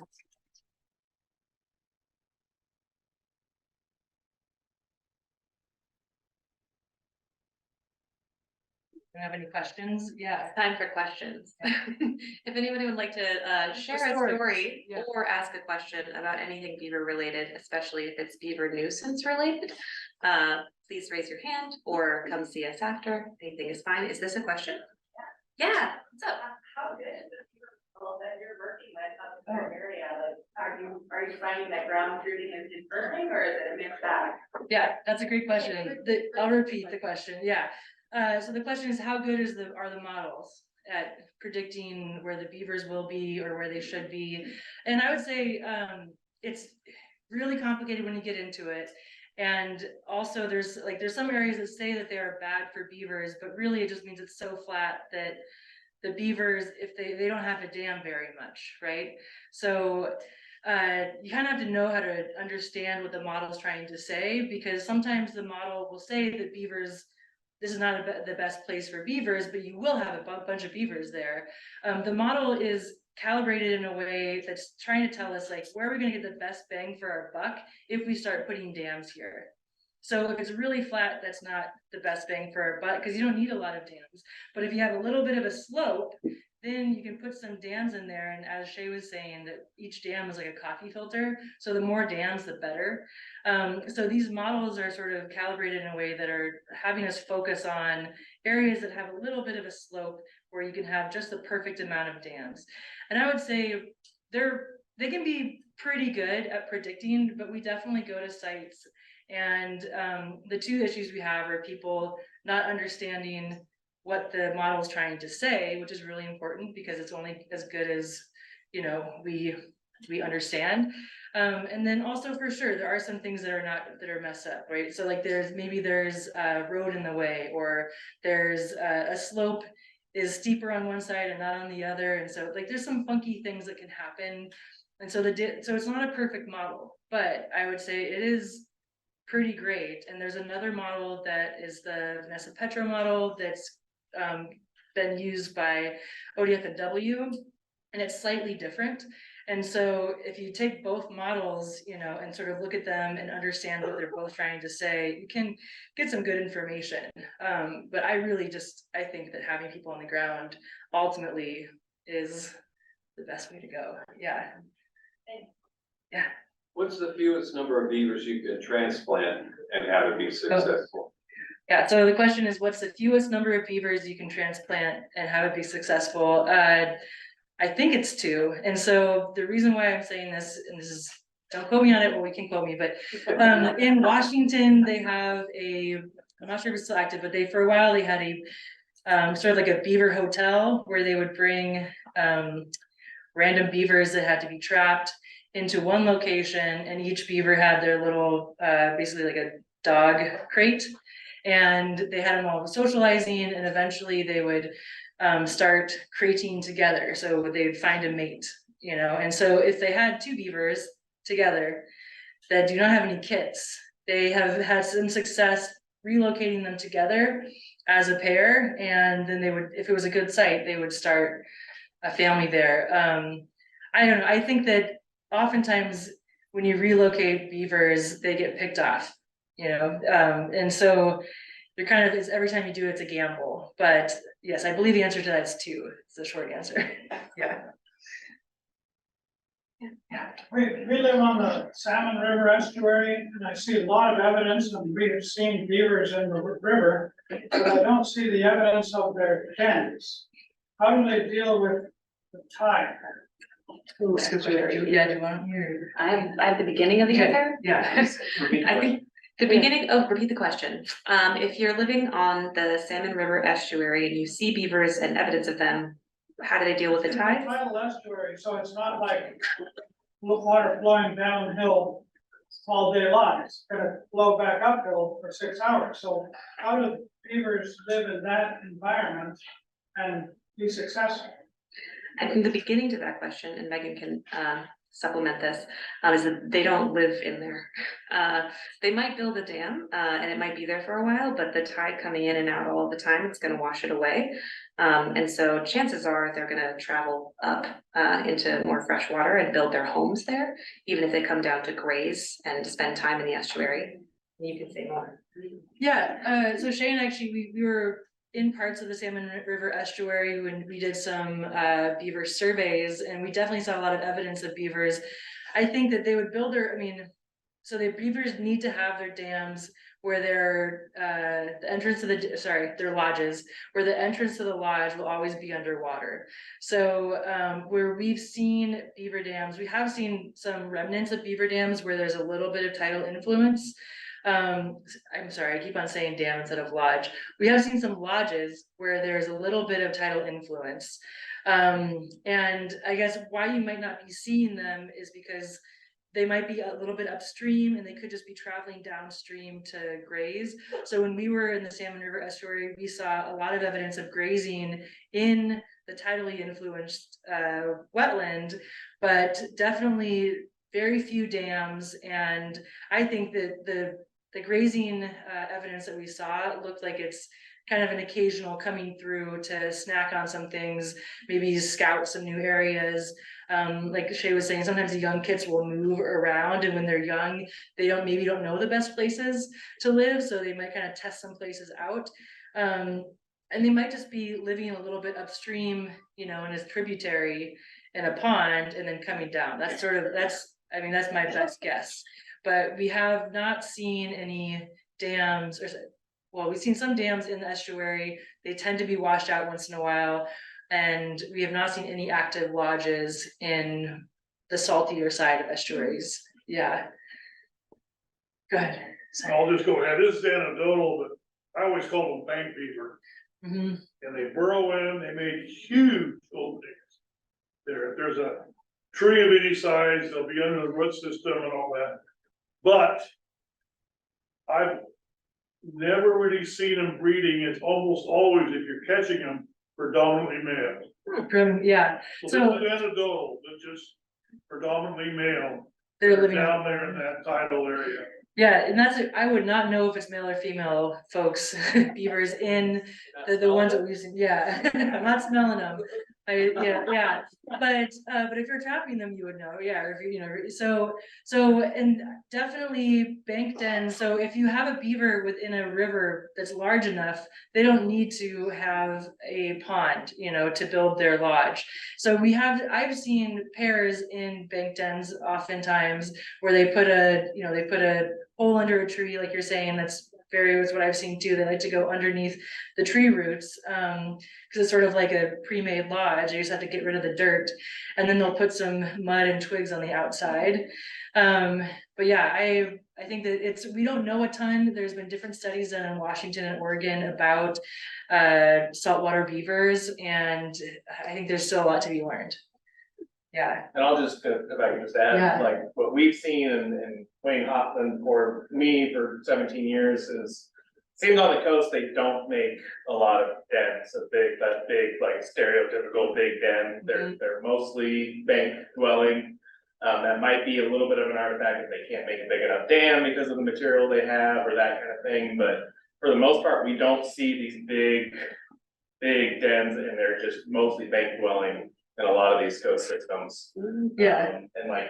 Do you have any questions? Yeah. Time for questions. If anybody would like to share a story Yeah. or ask a question about anything beaver related, especially if it's beaver nuisance related, please raise your hand or come see us after. Anything is fine. Is this a question? Yeah, what's up? How good is the people that you're working with up in your area? Like, are you finding that ground rooting is confirming, or is it a mixed bag? Yeah, that's a great question. I'll repeat the question. Yeah. So the question is, how good are the models at predicting where the beavers will be or where they should be? And I would say it's really complicated when you get into it. And also there's some areas that say that they are bad for beavers, but really it just means it's so flat that the beavers, if they don't have to dam very much, right? So you kind of have to know how to understand what the model is trying to say, because sometimes the model will say that beavers, this is not the best place for beavers, but you will have a bunch of beavers there. The model is calibrated in a way that's trying to tell us like where are we going to get the best bang for our buck if we start putting dams here. So if it's really flat, that's not the best bang for our buck because you don't need a lot of dams. But if you have a little bit of a slope, then you can put some dams in there. And as Shea was saying, that each dam is like a coffee filter. So the more dams, the better. So these models are sort of calibrated in a way that are having us focus on areas that have a little bit of a slope where you can have just the perfect amount of dams. And I would say they can be pretty good at predicting, but we definitely go to sites. And the two issues we have are people not understanding what the model is trying to say, which is really important because it's only as good as, you know, we understand. And then also for sure, there are some things that are messed up, right? So like there's a road in the way, or there's a slope is steeper on one side and not on the other. And so like there's some funky things that can happen. And so so it's not a perfect model, but I would say it is pretty great. And there's another model that is the Vanessa Petro model that's been used by ODF and W, and it's slightly different. And so if you take both models, you know, and sort of look at them and understand what they're both trying to say, you can get some good information. But I think that having people on the ground ultimately is the best way to go. Yeah. Yeah. What's the fewest number of beavers you can transplant and have it be successful? Yeah, so the question is, what's the fewest number of beavers you can transplant and have it be successful? I think it's 2. And so the reason why I'm saying this, and this is, don't quote me on it, well, we can quote me, but in Washington, they have I'm not sure if it's still active, but for a while, they had a sort of like a beaver hotel where they would bring random beavers that had to be trapped into one location, and each beaver had their little, basically like a dog crate. And they had them all socializing, and eventually they would start crating together. So they'd find a mate, you know. And so if they had 2 beavers together that do not have any kits, they have had some success relocating them together as a pair. And then they would, if it was a good site, they would start a family there. I don't know. I think that oftentimes when you relocate beavers, they get picked off, you know. And so you're kind of, it's every time you do it, it's a gamble, but yes, I believe the answer to that is 2, it's the short answer, yeah. We live on the Salmon River estuary, and I see a lot of evidence, and we have seen beavers in the river, but I don't see the evidence of their dens. How do they deal with the tide? Yeah, do you want to hear? I have the beginning of the Okay. answer. Yeah. I think the beginning, repeat the question. If you're living on the Salmon River estuary and you see beavers and evidence of them, how do they deal with the It's a tide? tidal estuary, so it's not like water flowing downhill all day long. It's gonna flow back uphill for 6 hours. So how do beavers live in that environment and be successful? I think the beginning to that question, and Megan can supplement this, is that they don't live in there. They might build a dam, and it might be there for a while, but the tide coming in and out all the time, it's gonna wash it away. And so chances are they're gonna travel up into more fresh water and build their homes there, even if they come down to graze and spend time in the estuary. You can say more. Yeah, so Shane, actually, we were in parts of the Salmon River estuary when we did some beaver surveys, and we definitely saw a lot of evidence of beavers. I think that they would build their, so the beavers need to have their dams where their the entrance to their lodges, where the entrance to the lodge will always be underwater. So where we've seen beaver dams, we have seen some remnants of beaver dams where there's a little bit of tidal influence. I'm sorry, I keep on saying dam instead of lodge. We have seen some lodges where there's a little bit of tidal influence. And I guess why you might not be seeing them is because they might be a little bit upstream and they could just be traveling downstream to graze. So when we were in the Salmon River estuary, we saw a lot of evidence of grazing in the tidally influenced wetland, but definitely very few dams. And I think that the grazing evidence that we saw looked like it's kind of an occasional coming through to snack on some things, maybe scout some new areas. Like Shea was saying, sometimes the young kids will move around, and when they're young, they maybe don't know the best places to live, so they might kind of test some places out. And they might just be living a little bit upstream, in a tributary in a pond, and then coming down. That's my best guess. But we have not seen any dams, we've seen some dams in the estuary. They tend to be washed out once in a while. And we have not seen any active lodges in the saltier side of estuaries. Yeah. Go ahead. Sorry. I'll just go ahead. This is anecdotal, but I always call them bank beaver. Mm-hmm. And they burrow in, they make huge openings. If there's a tree of any size, they'll be under the root system and all that. But I've never really seen them breeding. It's almost always, if you're catching them, predominantly male. Yeah. So this is anecdotal, it's just predominantly male. They're living down there in that tidal area. Yeah, and I would not know if it's male or female, folks. Beavers in the ones that we've seen. Yeah, I'm not smelling them. Yeah, but if you're trapping them, you would know. Yeah, or if so and definitely bank dens. So if you have a beaver within a river that's large enough, they don't need to have a pond, to build their lodge. So I've seen pairs in bank dens oftentimes where they put a hole under a tree, like you're saying. That's was what I've seen too. They like to go underneath the tree roots, because it's sort of like a pre-made lodge. You just have to get rid of the dirt, and then they'll put some mud and twigs on the outside. But yeah, I think that we don't know a ton. There's been different studies done in Washington and Oregon about saltwater beavers, and I think there's still a lot to be learned. Yeah. And I'll just, if I can just add, Yeah. like, what we've seen in Wayne Hopland for me for 17 years is, seems on the coast, they don't make a lot of dens, that big, like stereotypical big den. They're mostly bank dwelling. That might be a little bit of an artifact if they can't make a big enough dam because of the material they have or that kind of thing. But for the most part, we don't see these big dens, and they're just mostly bank dwelling in a lot of these coast systems. Yeah. And like,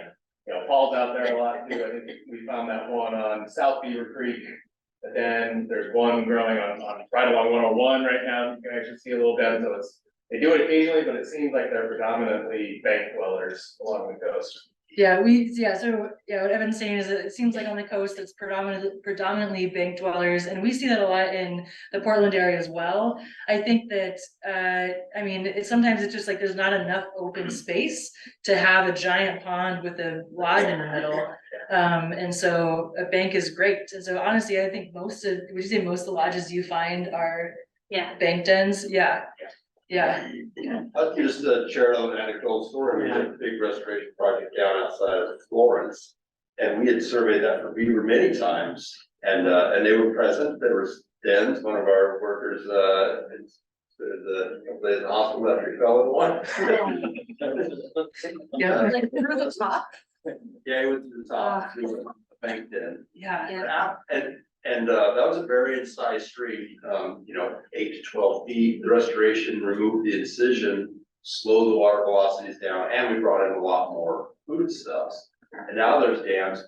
Paul's out there a lot too. I think we found that one on South Beaver Creek a den. There's one growing on right along 101 right now. You can actually see a little den, so they do it occasionally, but it seems like they're predominantly bank dwellers along the coast. Yeah, so, what Evan's saying is that it seems like on the coast, it's predominantly bank dwellers, and we see that a lot in the Portland area as well. I think that, I mean, sometimes it's just like there's not enough open space to have a giant pond with a lodge in the middle. And so a bank is great, and so honestly, I think would you say most of the lodges you find are bank dens? Yeah. I'll just share an anecdotal story. We did a big restoration project down outside of Florence. And we had surveyed that for beaver many times, and they were present. There was dens. One of our workers, the hospital after he fell in one. Yeah. Like through the top. Yeah, he went to the top, it was a bank den. Yeah. And that was a very incised street, 8 to 12 feet. The restoration removed the incision, slowed the water velocities down, and we brought in a lot more foodstuffs. And now there's dams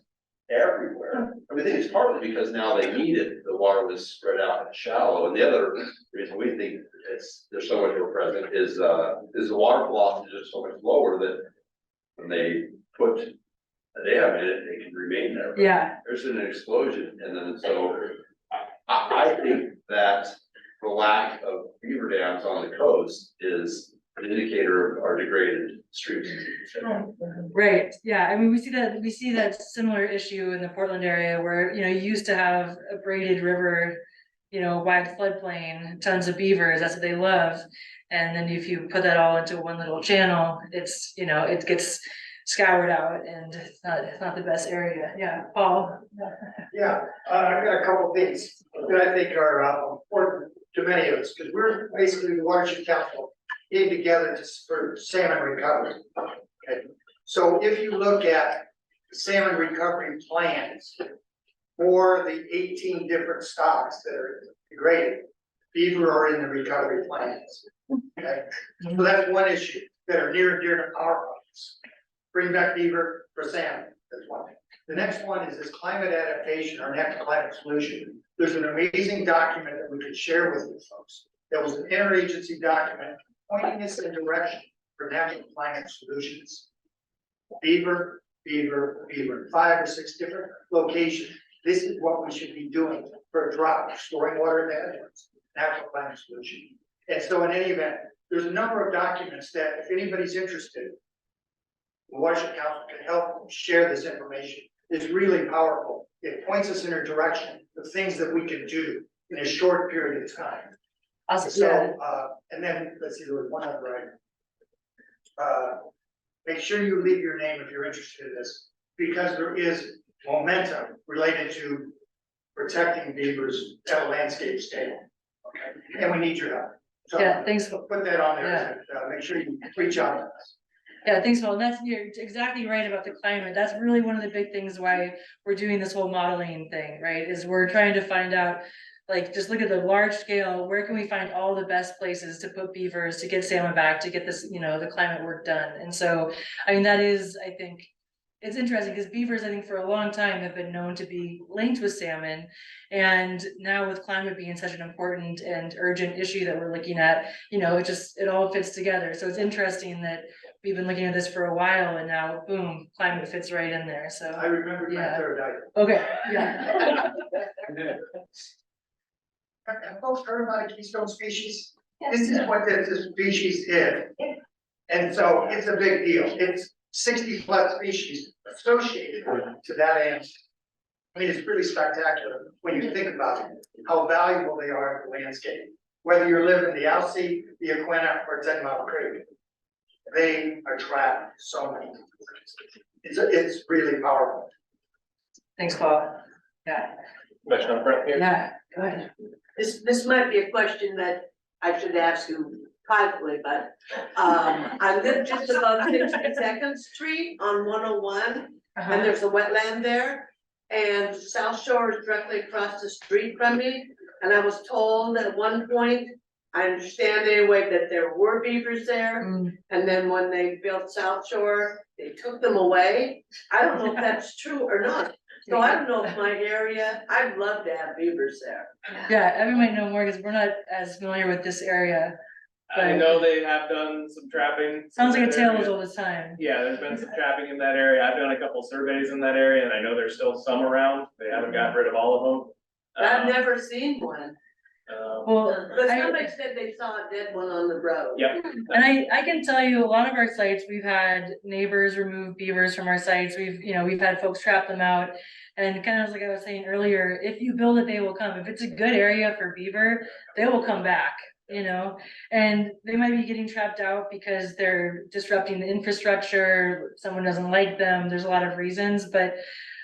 everywhere. I think it's partly because now they need it. The water was spread out and shallow. And the other reason we think there's so much more present is the water velocity is so much lower that when they put a dam in it, they can remain there. But Yeah. there's an explosion, and then so I think that the lack of beaver dams on the coast is an indicator of our degraded streams. Right, yeah, I mean, we see that similar issue in the Portland area where, you used to have a braided river, wide floodplain, tons of beavers, that's what they love. And then if you put that all into one little channel, it's, it gets scoured out and it's not the best area. Yeah, Paul? Yeah, I've got a couple of things that I think are important to many of us, because we're basically the watershed council came together for salmon recovery. Okay, so if you look at salmon recovery plans for the 18 different stocks that are degraded, beaver are in the recovery plans. Okay, so that's one issue that are near and dear to our hearts. Bring back beaver for salmon, that's one thing. The next one is this climate adaptation or natural climate solution. There's an amazing document that we could share with you folks. That was an interagency document pointing us in a direction for natural climate solutions. Beaver, 5 or 6 different locations. This is what we should be doing for a drop, storing water in the headlands, natural climate solution. And so in any event, there's a number of documents that if anybody's interested, the Watershed Council can help share this information. It's really powerful. It points us in a direction of things that we can do in a short period of time. Awesome. So, and then, let's see, there was one other item. Make sure you leave your name if you're interested in this, because there is momentum related to protecting beavers at a landscape scale. Okay, and we need your help. So Yeah, thanks. put that on there, make sure you reach out to us. Yeah, thanks, Paul. You're exactly right about the climate. That's really one of the big things why we're doing this whole modeling thing, right? Is we're trying to find out, like, just look at the large scale, where can we find all the best places to put beavers, to get salmon back, to get this, the climate work done. And so, I mean, that is, I think, it's interesting because beavers, I think for a long time have been known to be linked with salmon. And now with climate being such an important and urgent issue that we're looking at, it all fits together. So it's interesting that we've been looking at this for a while and now, boom, climate fits right in there, so. I remember my third item. Okay, yeah. Have folks heard about a keystone species? This is what this species is. And so it's a big deal. It's 60+ species associated to that animal. I mean, it's really spectacular when you think about it, how valuable they are in the landscape. Whether you're living in the Alsea, the Aquina, or 10 Mile Creek, they attract so many. It's really powerful. Thanks, Paul. Yeah. Question up front here. Yeah, go ahead. This might be a question that I should ask you privately, but I live just above 62nd Street on 101, and there's a wetland there. And South Shore is directly across the street from me. And I was told at one point, I understand anyway, that there were beavers there. And then when they built South Shore, they took them away. I don't know if that's true or not. So I don't know if my area, I'd love to have beavers there. Yeah, Evan might know more because we're not as familiar with this area. I know they have done some trapping. Sounds like in a that tale area. as old as time. Yeah, there's been some trapping in that area. I've done a couple surveys in that area and I know there's still some around. They haven't gotten rid of all of them. I've never seen one, Well, but I- somebody said they saw a dead one on the road. Yep. And I can tell you, a lot of our sites, we've had neighbors remove beavers from our sites, we've had folks trap them out. And kind of like I was saying earlier, if you build it, they will come, if it's a good area for beaver, they will come back, you know? And they might be getting trapped out because they're disrupting the infrastructure, someone doesn't like them, there's a lot of reasons, but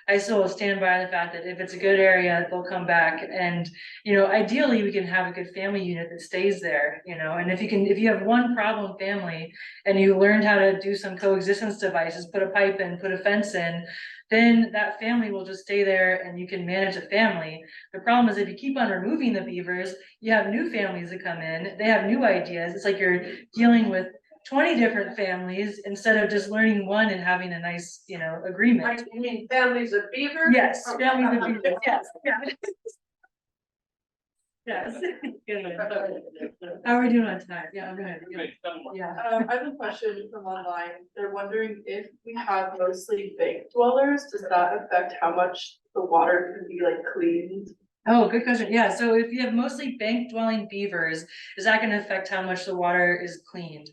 I still stand by the fact that if it's a good area, they'll come back. And, you know, ideally, we can have a good family unit that stays there, you know, and if you have one problem family and you learned how to do some coexistence devices, put a pipe in, put a fence in, then that family will just stay there and you can manage the family. The problem is if you keep on removing the beavers, you have new families that come in, they have new ideas. It's like you're dealing with 20 different families instead of just learning one and having a nice, you know, agreement. You mean families of beavers? Yes, families of beavers, yes, yeah. Yes. How are we doing on time? Yeah, go ahead. Yeah. I have a question from online. They're wondering if we have mostly bank dwellers, does that affect how much the water can be like cleaned? Oh, good question. Yeah, so if you have mostly bank dwelling beavers, is that gonna affect how much the water is cleaned?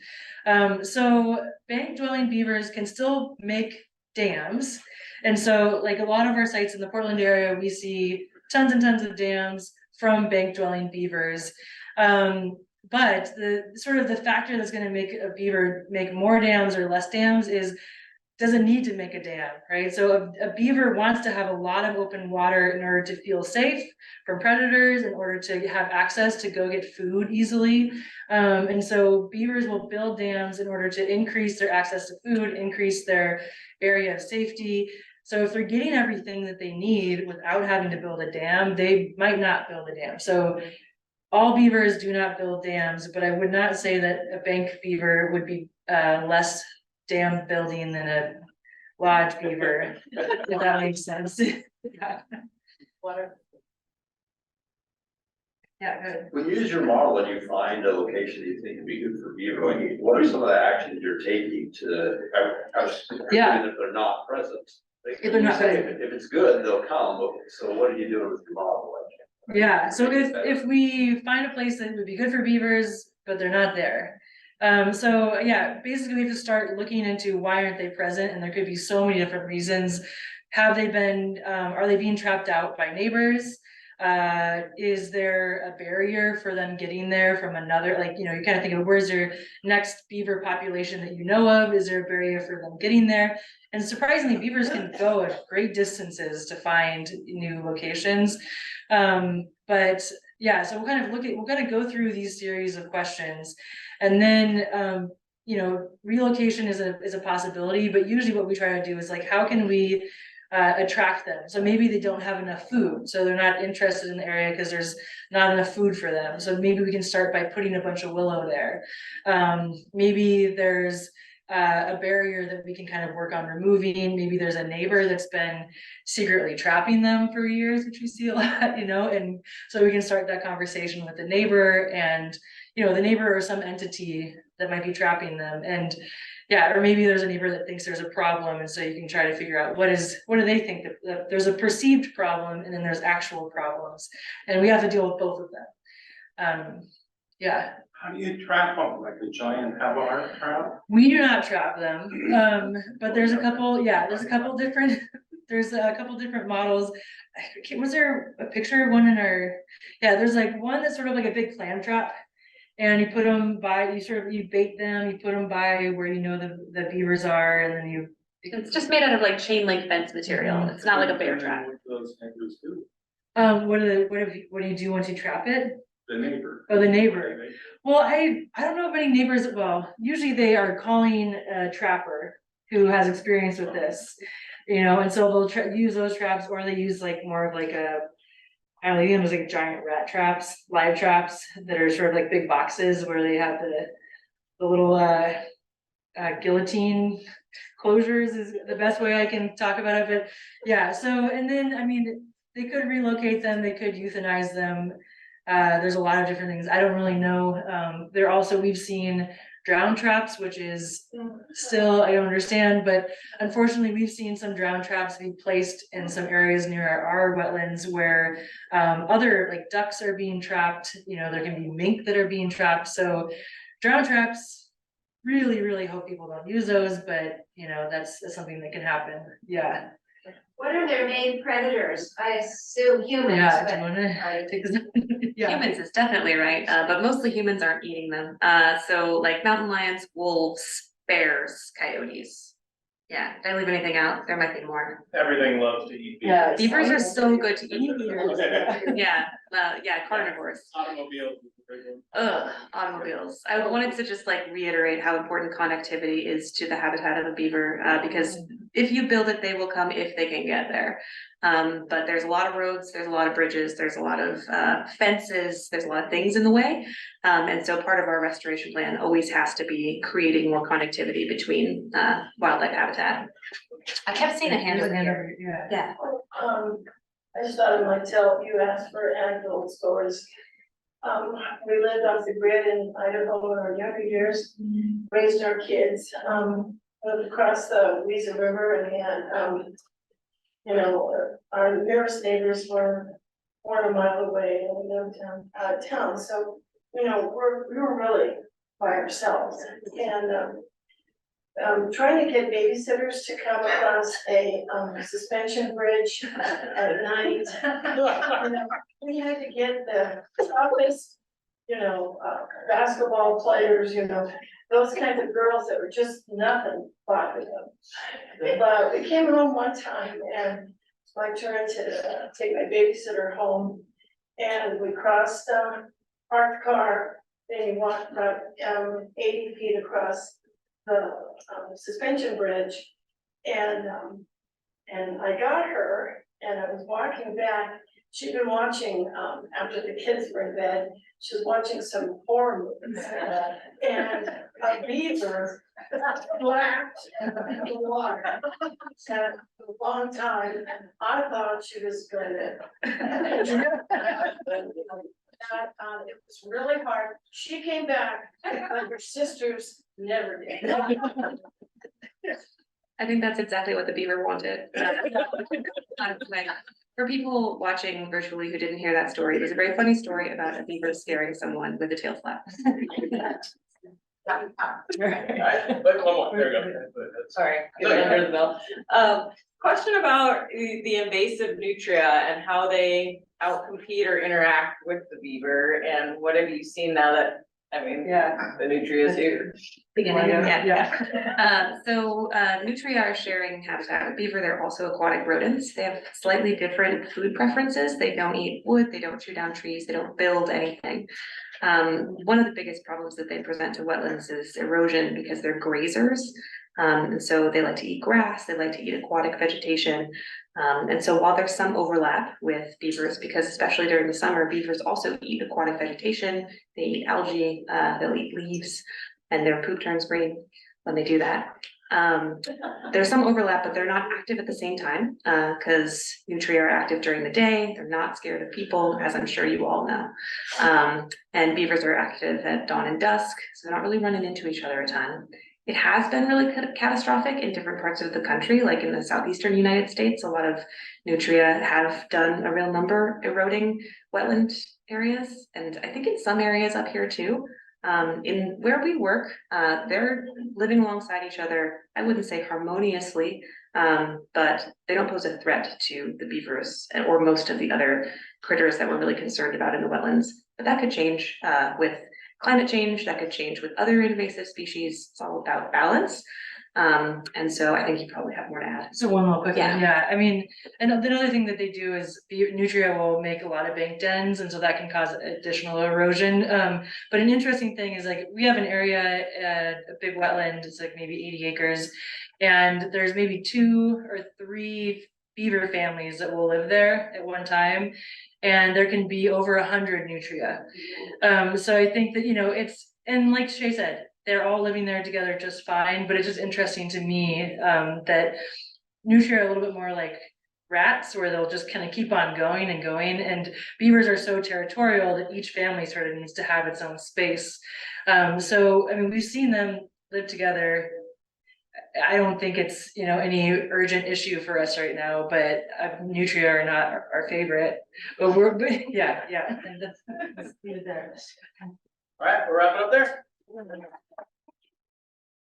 So bank dwelling beavers can still make dams. And so like a lot of our sites in the Portland area, we see tons and tons of dams from bank dwelling beavers. But the sort of the factor that's gonna make a beaver make more dams or less dams is doesn't need to make a dam, right? So a beaver wants to have a lot of open water in order to feel safe from predators, in order to have access to go get food easily. And so beavers will build dams in order to increase their access to food, increase their area of safety. So if they're getting everything that they need without having to build a dam, they might not build a dam. So all beavers do not build dams, but I would not say that a bank beaver would be less dam building than a lodge beaver, if that makes sense. Yeah. Water. Yeah, good. When you use your model and you find a location you think would be good for beaver, like, what are some of the actions you're taking to, I was Yeah. if they're not present? Like, If they're you not say present. if it's good, they'll come, but so what are you doing with your model? Like, Yeah, so if we find a place that would be good for beavers, but they're not there. So yeah, basically we have to start looking into why aren't they present, and there could be so many different reasons. Have they been, are they being trapped out by neighbors? Is there a barrier for them getting there from another, like, you know, you kind of think of where's your next beaver population that you know of? Is there a barrier for them getting there? And surprisingly, beavers can go at great distances to find new locations. But yeah, so we'll kind of we'll kind of go through these series of questions. And then, you know, relocation is a possibility, but usually what we try to do is like, how can we attract them? So maybe they don't have enough food, so they're not interested in the area because there's not enough food for them. So maybe we can start by putting a bunch of willow there. Maybe there's a barrier that we can kind of work on removing. Maybe there's a neighbor that's been secretly trapping them for years, which we see a lot, you know, and so we can start that conversation with the neighbor and, you know, the neighbor or some entity that might be trapping them. And yeah, or maybe there's a neighbor that thinks there's a problem, and so you can try to figure out what do they think that there's a perceived problem and then there's actual problems, and we have to deal with both of them. Yeah. How do you trap them, like a giant Havard trap? We do not trap them, but there's a couple different, there's a couple different models. Was there a picture of one in our, yeah, there's like one that's sort of like a big clam trap. And you put them by, you bait them, you put them by where you know the beavers are, and then you. It's just made out of like chain link fence material. It's not like a bear trap. What do those hangers do? What do you do once you trap it? The neighbor. Oh, the neighbor. Well, I don't know of any neighbors, well, usually they are calling a trapper who has experience with this, you know, and so they'll use those traps, or they use like more of like a, I don't know, them as like giant rat traps, live traps that are sort of like big boxes where they have the little guillotine closures is the best way I can talk about it, but yeah, so, and then, I mean, they could relocate them, they could euthanize them. There's a lot of different things. I don't really know. We've seen drown traps, which is still, I don't understand, but unfortunately, we've seen some drown traps be placed in some areas near our wetlands where other like ducks are being trapped, there can be mink that are being trapped, so drown traps, really hope people don't use those, but that's something that can happen, yeah. What are their main predators? I assume humans. Yeah, do but- you wanna take this? Yeah. Humans is definitely right, but mostly humans aren't eating them. So like mountain lions, wolves, bears, coyotes. Yeah, did I leave anything out? There might be more. Everything loves to eat. Yeah. Beavers are so good to eat. Okay. Yeah, carnivores. Automobiles is the big one. Ugh, automobiles. I wanted to just like reiterate how important connectivity is to the habitat of a beaver, because if you build it, they will come if they can get there. But there's a lot of roads, there's a lot of bridges, there's a lot of fences, there's a lot of things in the way. And so part of our restoration plan always has to be creating more connectivity between wildlife habitat. I kept seeing a hand over here. Yeah. Yeah. I just thought I might tell, you asked for anecdotal stories. We lived off the grid in Idaho in our younger years, raised our kids, lived across the Weasel River, and we had, our nearest neighbors were 1 mile away, and we lived out of town, so, we were really by ourselves, and, trying to get babysitters to come across a suspension bridge at night. We had to get the toughest, basketball players, those kinds of girls that were just nothing but them. But we came home one time and it's my turn to take my babysitter home, and we crossed, parked the car, then we walked about 80 feet across the suspension bridge, and I got her, and I was walking back. She'd been watching, after the kids were in bed, she was watching some horror movies, and a beaver flapped in the water. And for a long time, I thought she was gonna. It was really hard. She came back, but her sisters never did. I think that's exactly what the beaver wanted. For people watching virtually who didn't hear that story, there's a very funny story about a beaver scaring someone with a tail flap. One more, there we go. Sorry, get under the belt. Question about the invasive nutria and how they outcompete or interact with the beaver, and what have you seen now that, the nutria is here? So nutria are sharing habitat with beaver. They're also aquatic rodents. They have slightly different food preferences. They don't eat wood, they don't chew down trees, they don't build anything. One of the biggest problems that they present to wetlands is erosion because they're grazers. And so they like to eat grass, they like to eat aquatic vegetation. And so while there's some overlap with beavers, because especially during the summer, beavers also eat aquatic vegetation, they eat algae, they'll eat leaves, and their poop turns green when they do that. There's some overlap, but they're not active at the same time, because nutria are active during the day, they're not scared of people, as I'm sure you all know. And beavers are active at dawn and dusk, so they're not really running into each other a ton. It has been really catastrophic in different parts of the country, like in the southeastern United States. A lot of nutria have done a real number eroding wetland areas, and I think in some areas up here too. In where we work, they're living alongside each other. I wouldn't say harmoniously, but they don't pose a threat to the beavers or most of the other critters that we're really concerned about in the wetlands. But that could change with climate change, that could change with other invasive species. It's all about balance. And so I think you probably have more to add. So one more quick one, Yeah. yeah, I mean, and another thing that they do is nutria will make a lot of bank dens, and so that can cause additional erosion. But an interesting thing is like, we have an area, a big wetland, it's like maybe 80 acres. And there's maybe 2 or 3 beaver families that will live there at one time. And there can be over 100 nutria. So I think that, it's, and like Shay said, they're all living there together just fine, but it's just interesting to me, that nutria are a little bit more like rats, where they'll just kind of keep on going and going, and beavers are so territorial that each family sort of needs to have its own space. So, I mean, we've seen them live together. I don't think it's, you know, any urgent issue for us right now, but nutria are not our favorite, but yeah, and let's leave it there. All right, we'll wrap it up there.